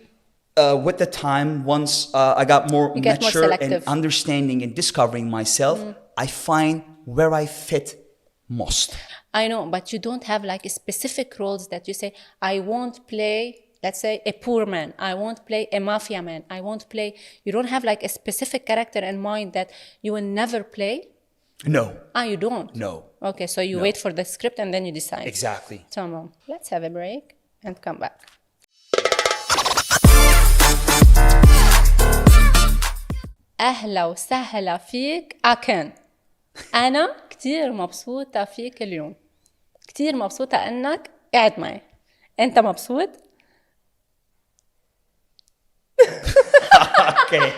with the time, once I got more mature and understanding and discovering myself, I find where I fit most.
I know, but you don't have like specific roles that you say, I won't play, let's say, a poor man. I won't play a mafia man. I won't play. You don't have like a specific character in mind that you will never play?
No.
You don't?
No.
Okay, so you wait for the script and then you decide.
Exactly.
Tamam. Let's have a break and come back. أهلا وسهلا فيك اكين. أنا كتير مبسوطة فيك اليوم. كتير مبسوطة أنك قاعد معي. أنت مبسوط؟
Okay.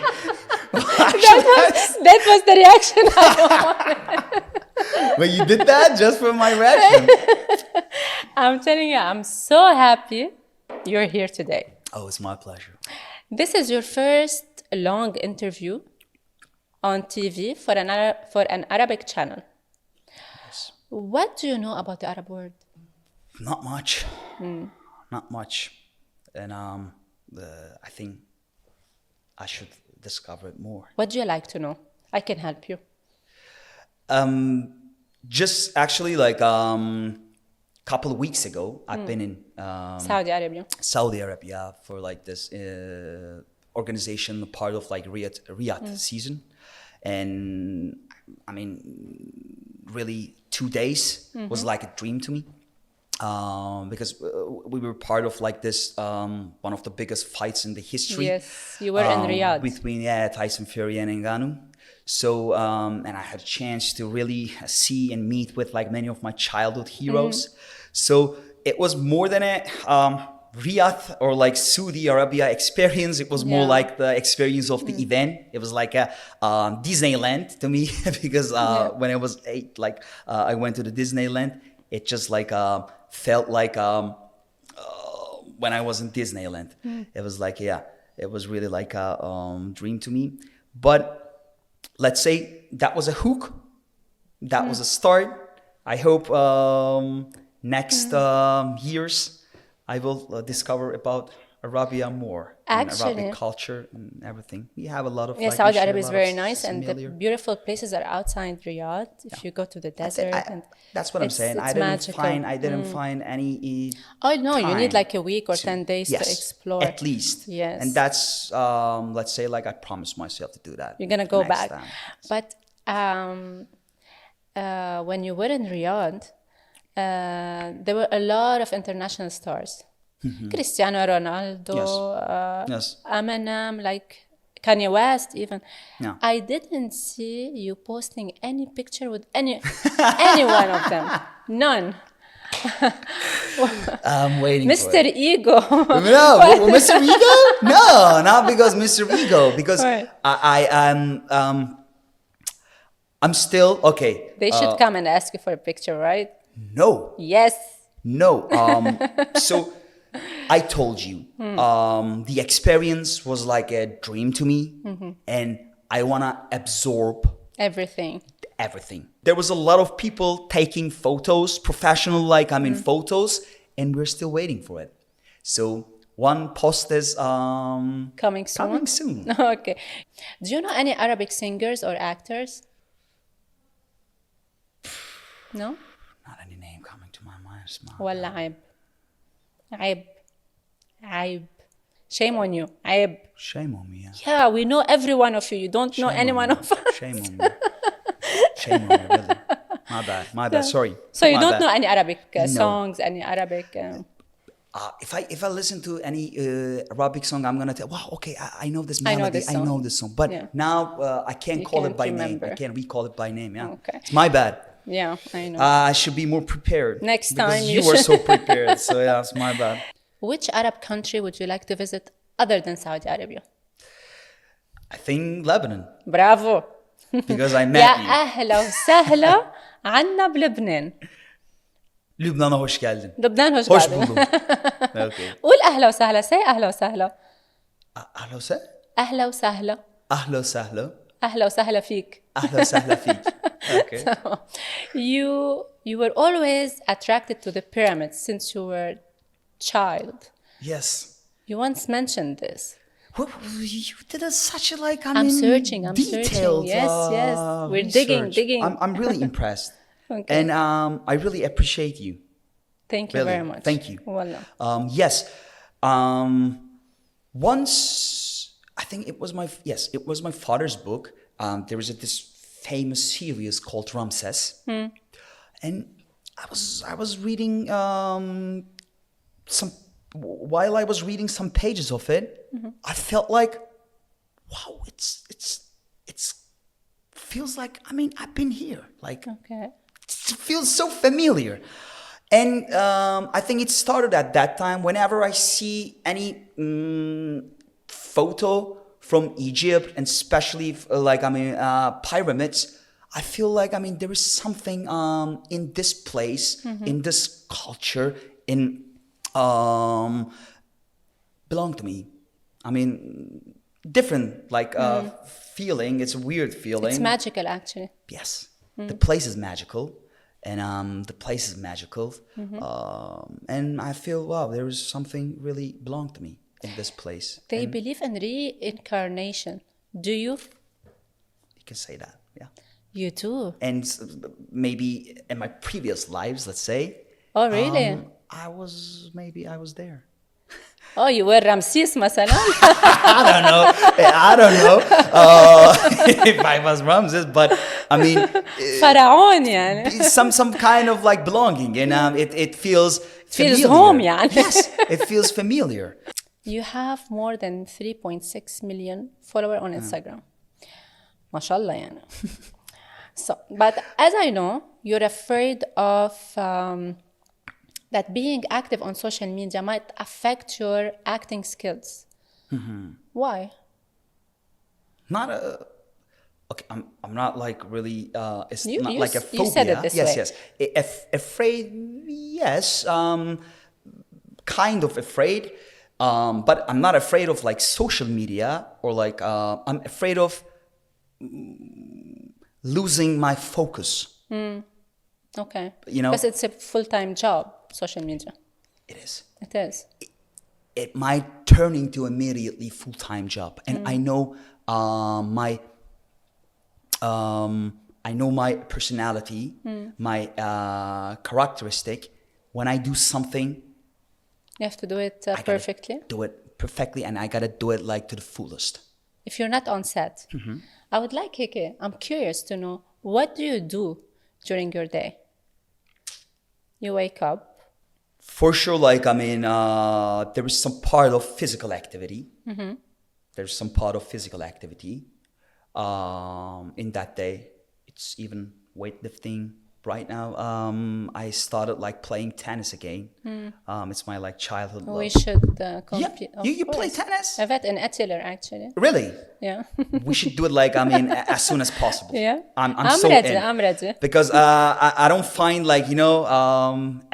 that was the reaction I wanted.
But you did that just for my reaction.
I'm telling you, I'm so happy you're here today.
Oh, it's my pleasure.
This is your first long interview on TV for an Arabic channel.
Yes.
What do you know about the Arab world?
Not much. Not much. And I think I should discover it more.
What do you like to know? I can help you.
Just actually like couple of weeks ago, I've been in Saudi Arabia for like this organization, part of like Riyadh season. And I mean, really 2 days was like a dream to me. Because we were part of like this one of the biggest fights in the history.
Yes, you were in Riyadh.
Between Tyson Fury and Ngannou. So and I had a chance to really see and meet with like many of my childhood heroes. So it was more than a Riyadh or like Saudi Arabia experience. It was more like the experience of the event. It was like a Disneyland to me because when I was 8, like I went to the Disneyland. It just like felt like when I was in Disneyland. It was like, it was really like a dream to me. But let's say that was a hook. That was a start. I hope next years I will discover about Arabia more.
Actually,
and Arabic culture and everything. We have a lot of
Saudi Arabia is very nice, and the beautiful places are outside Riyadh. If you go to the desert,
that's what I'm saying. I didn't find any.
Oh no, you need like a week or 10 days to explore.
At least.
Yes.
And that's let's say like I promised myself to do that.
You're gonna go back,
time.
But when you were in Riyadh, there were a lot of international stars. Cristiano Ronaldo, Eminem, like Kanye West even. I didn't see you posting any picture with any one of them. None.
I'm waiting
Mr.
for it.
Ego.
No, Mr. Ego? No, not because Mr. Ego. Because I'm still, okay.
They should come and ask you for a picture, right?
No.
Yes.
No. So I told you, the experience was like a dream to me, and I want to absorb
everything.
There was a lot of people taking photos, professional photos, and we're still waiting for it. So one post is
coming soon. Okay. Do you know any Arabic singers or actors? No?
Not any name coming to my mind.
والله عيب. Shame on you. عيب.
Shame on me.
Yeah, we know every one of you. You don't know any one of us.
Shame on me. Shame on me, really. My bad. Sorry.
So you don't know any Arabic songs, any Arabic.
If I listen to any Arabic song, I'm gonna tell. Wow, okay, I know this melody. I know this song. But now I can't call it by name. I can't recall it by name. Yeah.
Okay.
It's my bad.
Yeah, I know.
I should be more prepared.
Next time
you were so prepared. So yeah, it's my bad.
Which Arab country would you like to visit other than Saudi Arabia?
I think Lebanon.
برافو.
Because I
يا
met you.
أهلا وسهلا عنا بلبنان.
Lübnan'a hoş geldin.
لبنان hoş
Hoş
geldin.
buldum. Okay.
قول أهلا وسهلا. say أهلا وسهلا.
أهلا وسهلا.
أهلا وسهلا.
أهلا وسهلا.
أهلا وسهلا فيك.
أهلا وسهلا فيك. Okay.
You were always attracted to the pyramids since you were child.
Yes.
You once mentioned this.
You did such a like.
I'm searching.
Detailed.
Yes. We're
research.
digging.
I'm really impressed.
Okay.
And I really appreciate you.
Thank you
Really.
very much.
Thank you.
Wallah.
Yes. Once I think it was my father's book. There was this famous series called Ramses, and I was reading while I was reading some pages of it. I felt like, wow, it's feels like I've been here. Like
Okay.
it feels so familiar. And I think it started at that time. Whenever I see any photo from Egypt, and especially pyramids, I feel like there is something in this place, in this culture, in belong to me. Different feeling. It's a weird feeling.
It's magical, actually.
Yes, the place is magical. And the place is magical. And I feel, wow, there is something really belong to me in this place.
They believe in reincarnation. Do you?
You can say that, yeah.
You too.
And maybe in my previous lives, let's say.
Oh, really?
I was there.
Oh, you were Ramses, مثلا.
I don't know if I was Ramses, but
فرعون يعني.
some kind of like belonging, and it feels familiar.
home يعني.
Yes, it feels familiar.
You have more than 3.6 million followers on Instagram. ما شاء الله يعني. So, but as I know, you're afraid of that being active on social media might affect your acting skills. Why?
Okay, I'm not like really. It's not like a phobia.
You said it this way.
Yes. Afraid, yes. Kind of afraid, but I'm not afraid of like social media or like. I'm afraid of losing my focus.
Okay.
You know,
because it's a full-time job. Social media.
It is.
It is.
It might turn into immediately full-time job, and I know my personality, my characteristic. When I do something,
you have to do it perfectly.
Do it perfectly, and I gotta do it like to the fullest.
If you're not on set, I would like, Hike, I'm curious to know, what do you do during your day? You wake up.
For sure, like there is some part of physical activity. There's some part of physical activity in that day. It's even weightlifting. Right now, I started like playing tennis again. It's my like childhood love.
We should compete.
Yeah, you play tennis?
I've had an Attila actually.
Really?
Yeah.
We should do it like as soon as possible.
Yeah.
I'm so
ready.
in.
I'm ready.
Because I don't find like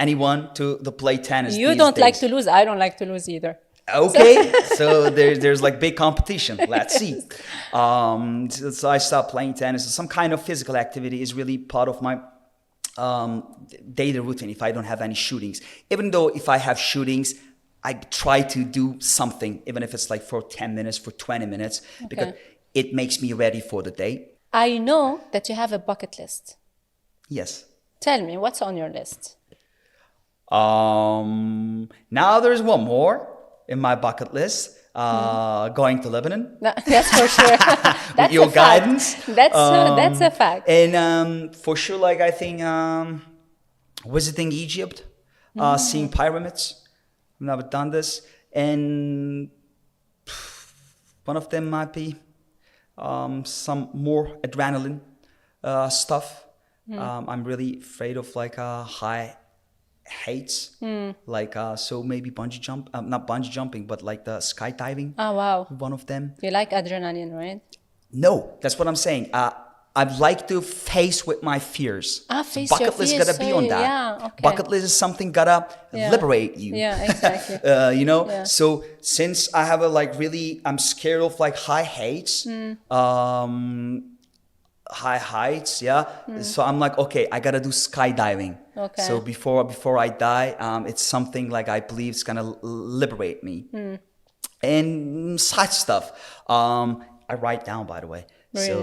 anyone to play tennis.
You don't
days.
like to lose. I don't like to lose either.
Okay, so there's like big competition. Let's see. So I stopped playing tennis. Some kind of physical activity is really part of my daily routine if I don't have any shootings. Even though if I have shootings, I try to do something, even if it's like for 10 minutes, for 20 minutes, because it makes me ready for the day.
I know that you have a bucket list.
Yes.
Tell me, what's on your list?
Now there's one more in my bucket list. Going to Lebanon.
That's for sure. That's
with your
a fact.
guidance.
That's a fact.
And for sure, like I think visiting Egypt, seeing pyramids. I've never done this, and one of them might be some more adrenaline stuff. I'm really afraid of like high hates, like so maybe bungee jump, not bungee jumping, but like the skydiving.
Oh, wow.
One of them.
You like adrenaline, right?
No, that's what I'm saying. I'd like to face with my fears.
Face
bucket
your
list
fears,
gotta be
so
on that.
yeah, okay.
Bucket list is something gotta liberate you.
Yeah, exactly.
You know.
Yeah.
So since I have a like really, I'm scared of like high heights. High heights, yeah. So I'm like, okay, I gotta do skydiving.
Okay.
So before I die, it's something like I believe it's gonna liberate me, and such stuff. I write down, by the way.
Really?
So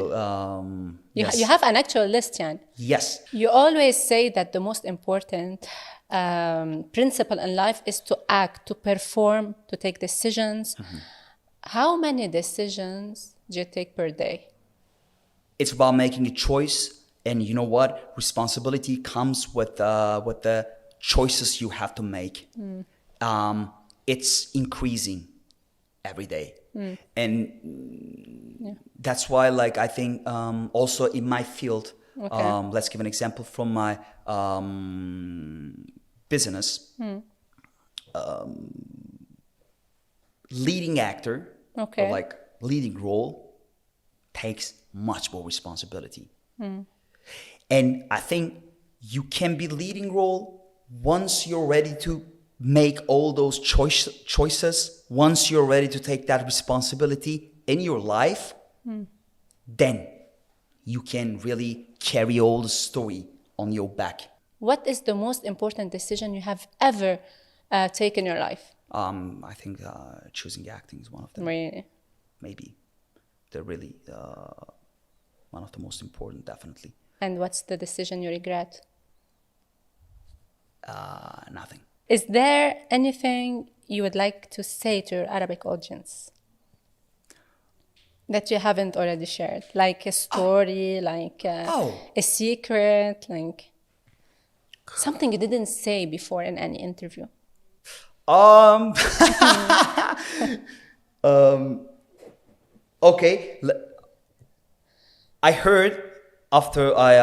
yes.
You have an actual list, Jan.
Yes.
You always say that the most important principle in life is to act, to perform, to take decisions. How many decisions do you take per day?
It's about making a choice, and you know what? Responsibility comes with the choices you have to make. It's increasing every day, and that's why, like, I think also in my field, let's give an example from my business. Leading actor, or like leading role, takes much more responsibility. And I think you can be leading role once you're ready to make all those choices, once you're ready to take that responsibility in your life, then you can really carry all the story on your back.
What is the most important decision you have ever taken in your life?
I think choosing acting is one of them.
Really?
Maybe. They're really one of the most important, definitely.
And what's the decision you regret?
Nothing.
Is there anything you would like to say to your Arabic audience that you haven't already shared? Like a story, like a secret, like something you didn't say before in any interview?
Okay. I heard after I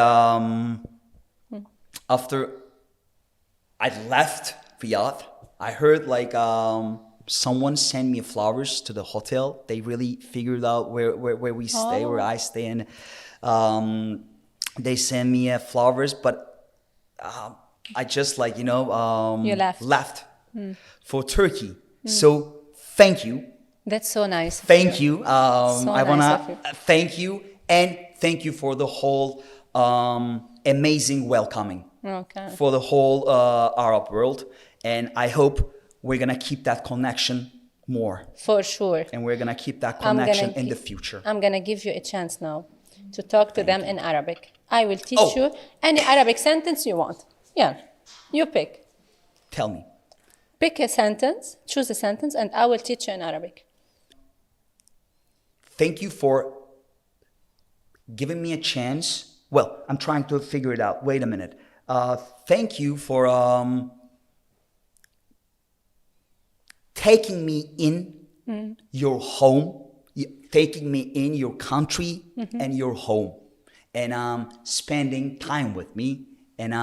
left Riyadh, I heard like someone sent me flowers to the hotel. They really figured out where we stay, where I stay, and they sent me flowers. But I just like
you
left for Turkey. So thank you.
That's so nice.
Thank you. I
nice
wanna thank you, and thank you for the whole amazing welcoming for the whole Arab world. And I hope we're gonna keep that connection more.
For sure.
And we're gonna keep that connection in the future.
I'm gonna give you a chance now to talk to them in Arabic. I will teach you any Arabic sentence you want. Yeah, you pick.
Tell me.
Pick a sentence, choose a sentence, and I will teach you in Arabic.
Thank you for giving me a chance. Well, I'm trying to figure it out. Wait a minute. Thank you for taking me in your home, taking me in your country and your home, and spending time with me, and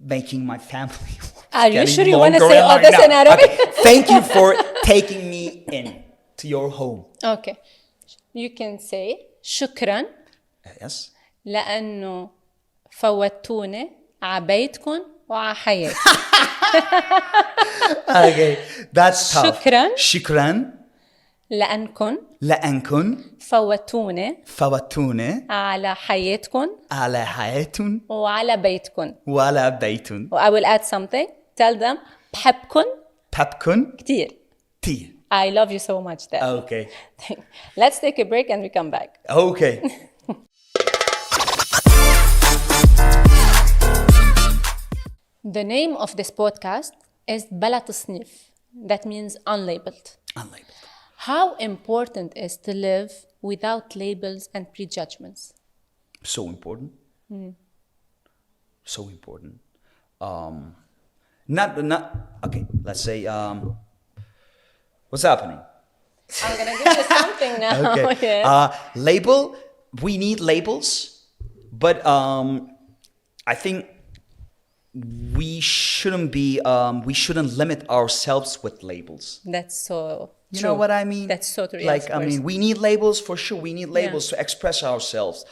making my family.
Are you sure you want to say all this in Arabic?
Okay. Thank you for taking me in to your home.
Okay. You can say شكرا.
Yes.
لأنه فوتوني على بيتكم وعلى حياتي.
Okay, that's tough.
شكرا.
شكرا. لأنكم
فوتوني على حياتكم
على حياتكم
وعلى بيتكم.
وعلى بيتكم.
I will add something. Tell them بحبكم كتير. I love you so much, Dad.
Okay.
Let's take a break and we come back.
Okay.
The name of this podcast is بلا تصنيف. That means unlabeled. How important is to live without labels and prejudgments?
So important. So important. Okay, let's say, what's happening?
I'm going to give you something now.
Okay. we need labels, but I think we shouldn't limit ourselves with labels.
That's so
You
true.
know what I mean?
That's so true.
Like,
yes, of
I
course.
mean, we need labels for sure. We need labels to express ourselves.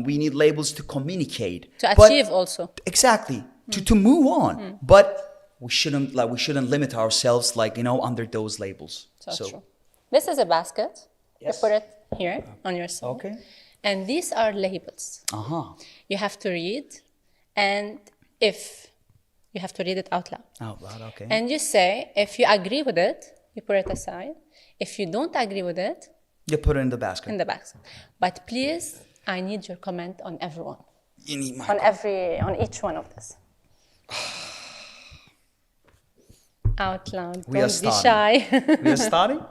We need labels to communicate.
To
But-
achieve also.
Exactly. To move on. But we shouldn't limit ourselves, like, under those labels.
So true. This is a basket.
Yes.
You put it here on your side.
Okay.
And these are labels.
Uh-huh.
You have to read, and if you have to read it out loud.
Oh, wow, okay.
And you say, if you agree with it, you put it aside. If you don't agree with it,
You put it in the basket.
in the basket. But please, I need your comment on everyone,
You need my
on each one of this. Out loud.
We are
Don't be
starting.
shy.
We are starting.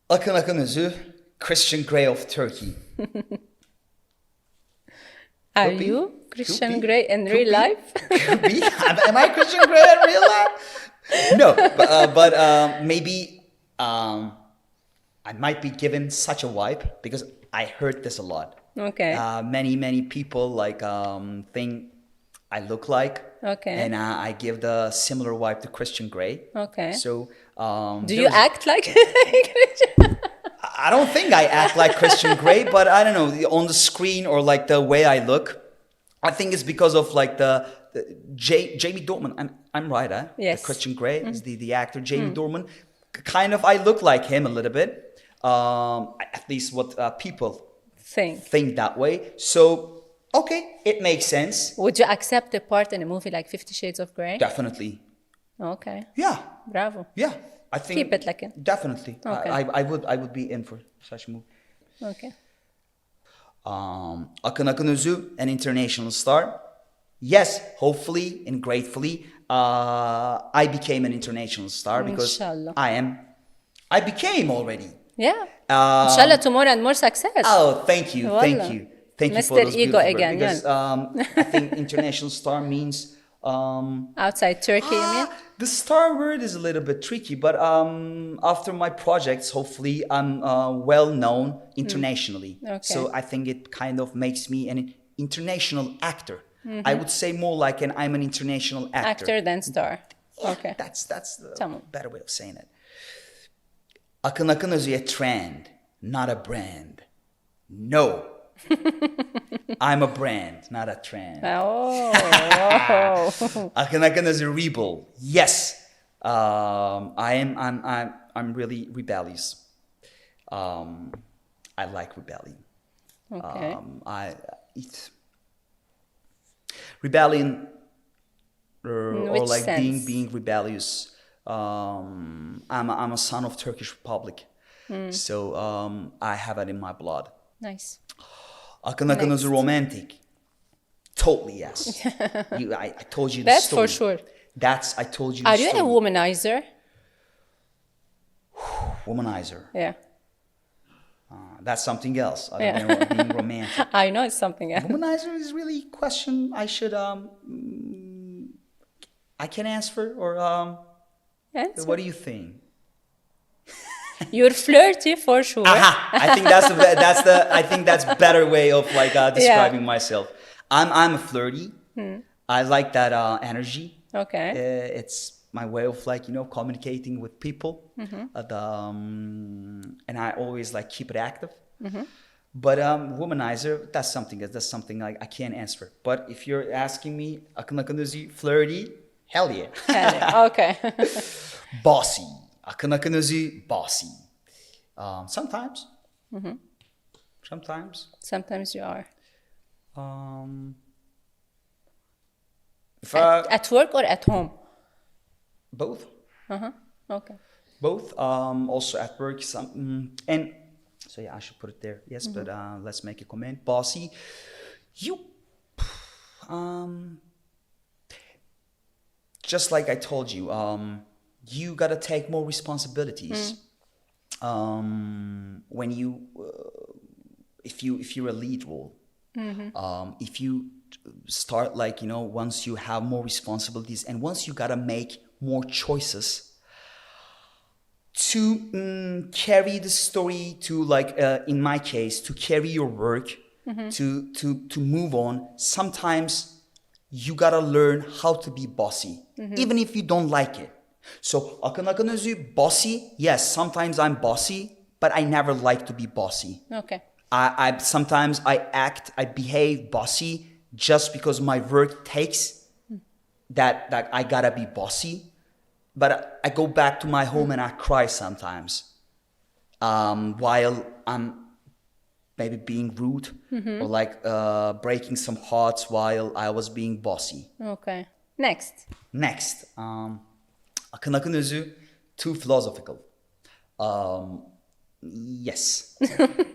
Ekinuzu, Christian Grey of Turkey.
Are
Could be.
you
Could
Christian
be.
Grey in
Could
real
be.
life?
Could be. Am I Christian Grey in real life? No, but maybe I might be given such a vibe because I heard this a lot.
Okay.
Many people like think I look like.
Okay.
And I give the similar vibe to Christian Grey.
Okay.
So
Do you act like Christian?
I don't think I act like Christian Grey, but I don't know, on the screen or like the way I look, I think it's because of like the Jamie Dornan. I'm right, huh?
Yes.
The Christian Grey is the actor Jamie Dornan. Kind of, I look like him a little bit. At least what people think that way. So, okay, it makes sense.
Would you accept a part in a movie like 50 Shades of Grey?
Definitely.
Okay.
Yeah.
Bravo.
Yeah. I think
Keep it like it.
Definitely.
Okay.
I would be in for such a movie.
Okay.
Ekinuzu, an international star. Yes, hopefully and gratefully, I became an international star because
Inshallah.
I became already.
Yeah. Inshallah, to more and more success.
Oh, thank you, thank
Wallah.
you, thank you for
Mr.
those
Ego
beautiful
again,
words, because I think international star means
Outside Turkey, you mean?
the star word is a little bit tricky, but after my projects, hopefully I'm well known internationally.
Okay.
So I think it kind of makes me an international actor. I would say more like I'm an international actor.
Actor than star.
Yeah,
Okay.
That's the
Tamam.
better way of saying it. Ekinuzu, a trend, not a brand. No. I'm a brand, not a trend.
Oh.
Ekinuzu, a rebel. Yes. I'm really rebellious. I like rebellion.
Okay.
Rebellion
In
or
which
like
sense?
being rebellious. I'm a son of Turkish Republic, so I have it in my blood.
Nice.
Ekinuzu, romantic. Totally yes. I told you the
That's
story.
for sure.
I told you.
Are
the
you
story.
a womanizer?
Womanizer?
Yeah.
That's something else other
Yeah.
than being romantic.
I know it's something else.
Womanizer is really a question I should I can answer or
Answer.
what do you think?
You're flirty for sure.
Aha! I think I think that's better way of like describing myself. I'm a flirty. I like that energy.
Okay.
It's my way of like communicating with people, and I always like keep it active. But womanizer, that's something like I can't answer. But if you're asking me, Ekinuzu, flirty, hell yeah.
Okay.
Bossy, Ekinuzu, bossy. Sometimes.
Sometimes you are.
If
At work or at home?
both.
Okay.
Both. Also at work. And so yeah, I should put it there. Yes, but let's make a comment. Bossy, you. Just like I told you, you gotta take more responsibilities. When you, if you're a lead role, if you start like once you have more responsibilities and once you gotta make more choices to carry the story to like in my case to carry your work to move on, sometimes you gotta learn how to be bossy, even if you don't like it. So ekinozo bossy, yes, sometimes I'm bossy, but I never like to be bossy.
Okay.
I sometimes I behave bossy just because my work takes that I gotta be bossy. But I go back to my home and I cry sometimes, while I'm maybe being rude or like breaking some hearts while I was being bossy.
Okay. Next.
Ekinozo, too philosophical. Yes.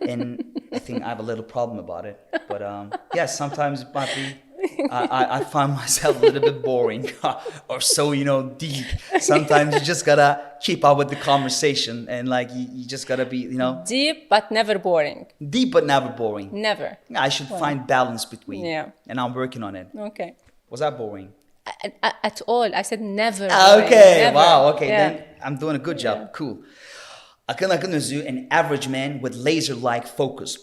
And I think I have a little problem about it. But yeah, sometimes it might be, I find myself a little bit boring or so, deep. Sometimes you just gotta keep up with the conversation and like you just gotta be,
Deep but never boring.
deep but never boring.
Never.
I should find balance between.
Yeah.
And I'm working on it.
Okay.
Was that boring?
At all. I said never.
Okay.
Never.
Wow. Okay.
Yeah.
Then I'm doing a good job.
Yeah.
Cool. Ekinozo, an average man with laser-like focus.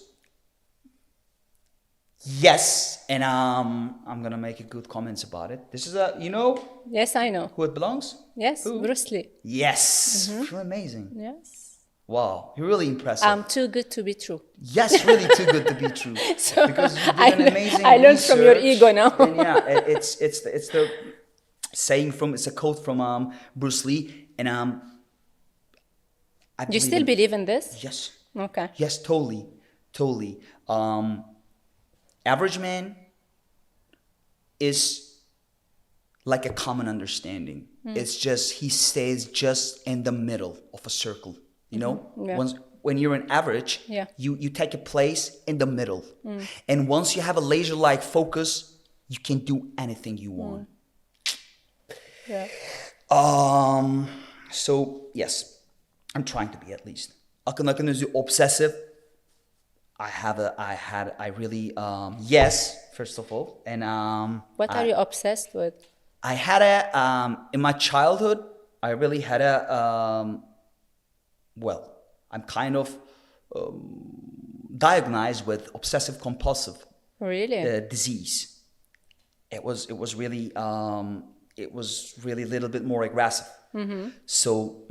Yes, and I'm gonna make a good comments about it. This is
Yes, I know.
who it belongs?
Yes,
Who?
Bruce Lee.
Yes, you're amazing.
Yes.
Wow, you're really impressive.
I'm too good to be true.
Yes, really too good to be true.
So
Because you did an amazing
I learned from your
research,
ego now.
And yeah, it's the saying from, it's a quote from Bruce Lee, and I
You still believe in this?
Yes.
Okay.
Yes, totally. Average man is like a common understanding. It's just he stays just in the middle of a circle.
Yeah.
When you're an average,
Yeah.
you take a place in the middle, and once you have a laser-like focus, you can do anything you want.
Yeah.
So yes, I'm trying to be at least. Ekinozo, obsessive. I really yes, first of all, and
What are you obsessed with?
I had a in my childhood. I really had a well, I'm kind of diagnosed with obsessive compulsive
Really?
disease. It was really a little bit more aggressive. So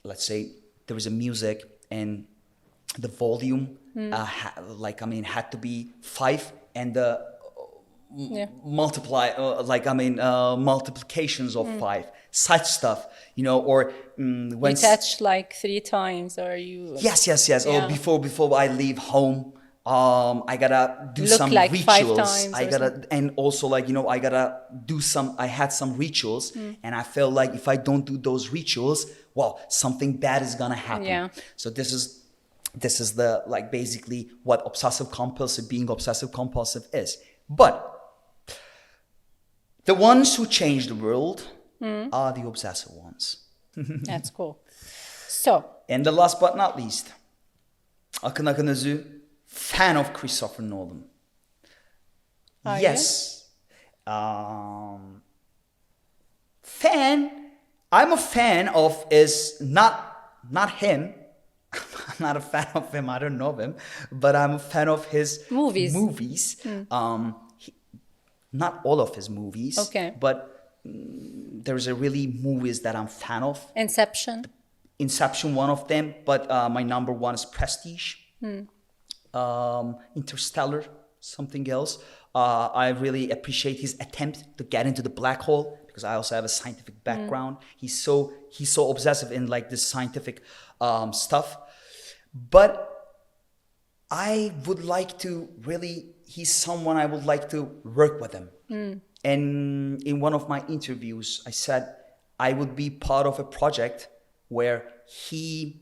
let's say there was a music and the volume had to be 5 and the multiplications of 5, such stuff, or when
You touch like 3 times or you...
yes.
Yeah.
Or before I leave home, I gotta do
Look
some
like 5
rituals.
times
I
or
gotta, and also I gotta do some. I had some rituals, and I felt like if I don't do those rituals, well, something bad is gonna happen.
Yeah.
So this is the basically what being obsessive compulsive is. But the ones who change the world are the obsessive ones.
That's cool. So,
And the last but not least, ekinozo, fan of Christopher Nolan.
Are
Yes. Fan. I'm a fan of is not him. I'm not a fan of him. I don't know him, but I'm a fan of his
Movies.
Not all of his movies.
Okay.
But there's a really movies that I'm fan of. Inception, one of them. But my number one is Prestige. Interstellar, something else. I really appreciate his attempt to get into the black hole because I also have a scientific background. He's so obsessive in this scientific stuff. But I would like to he's someone I would like to work with him. And in one of my interviews, I said I would be part of a project where he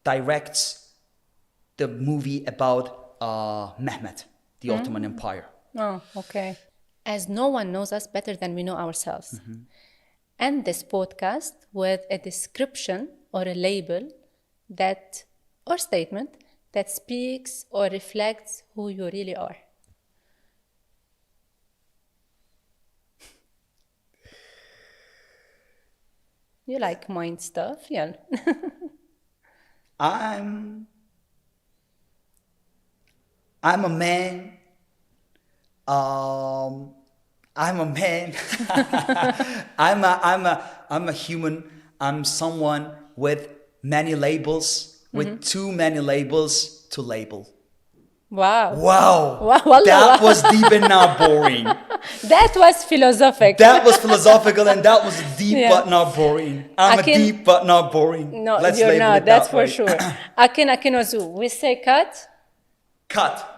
directs the movie about Mehmet, the Ottoman Empire.
Oh, okay. As no one knows us better than we know ourselves. End this podcast with a description or a label or statement that speaks or reflects who you really are. You like mind stuff, yeah.
I'm a man. I'm a man. I'm a human. I'm someone with many labels, with too many labels to label.
Wow.
Wow.
Wallah.
That was deep and not boring.
That was philosophic.
That was philosophical and that was deep
Yeah.
but not boring. I'm
Akin-
a deep but not boring.
No,
Let's
you're
label
not.
it
That's
that
for
way.
sure. Akin, Akinozu, we say cut.
Cut.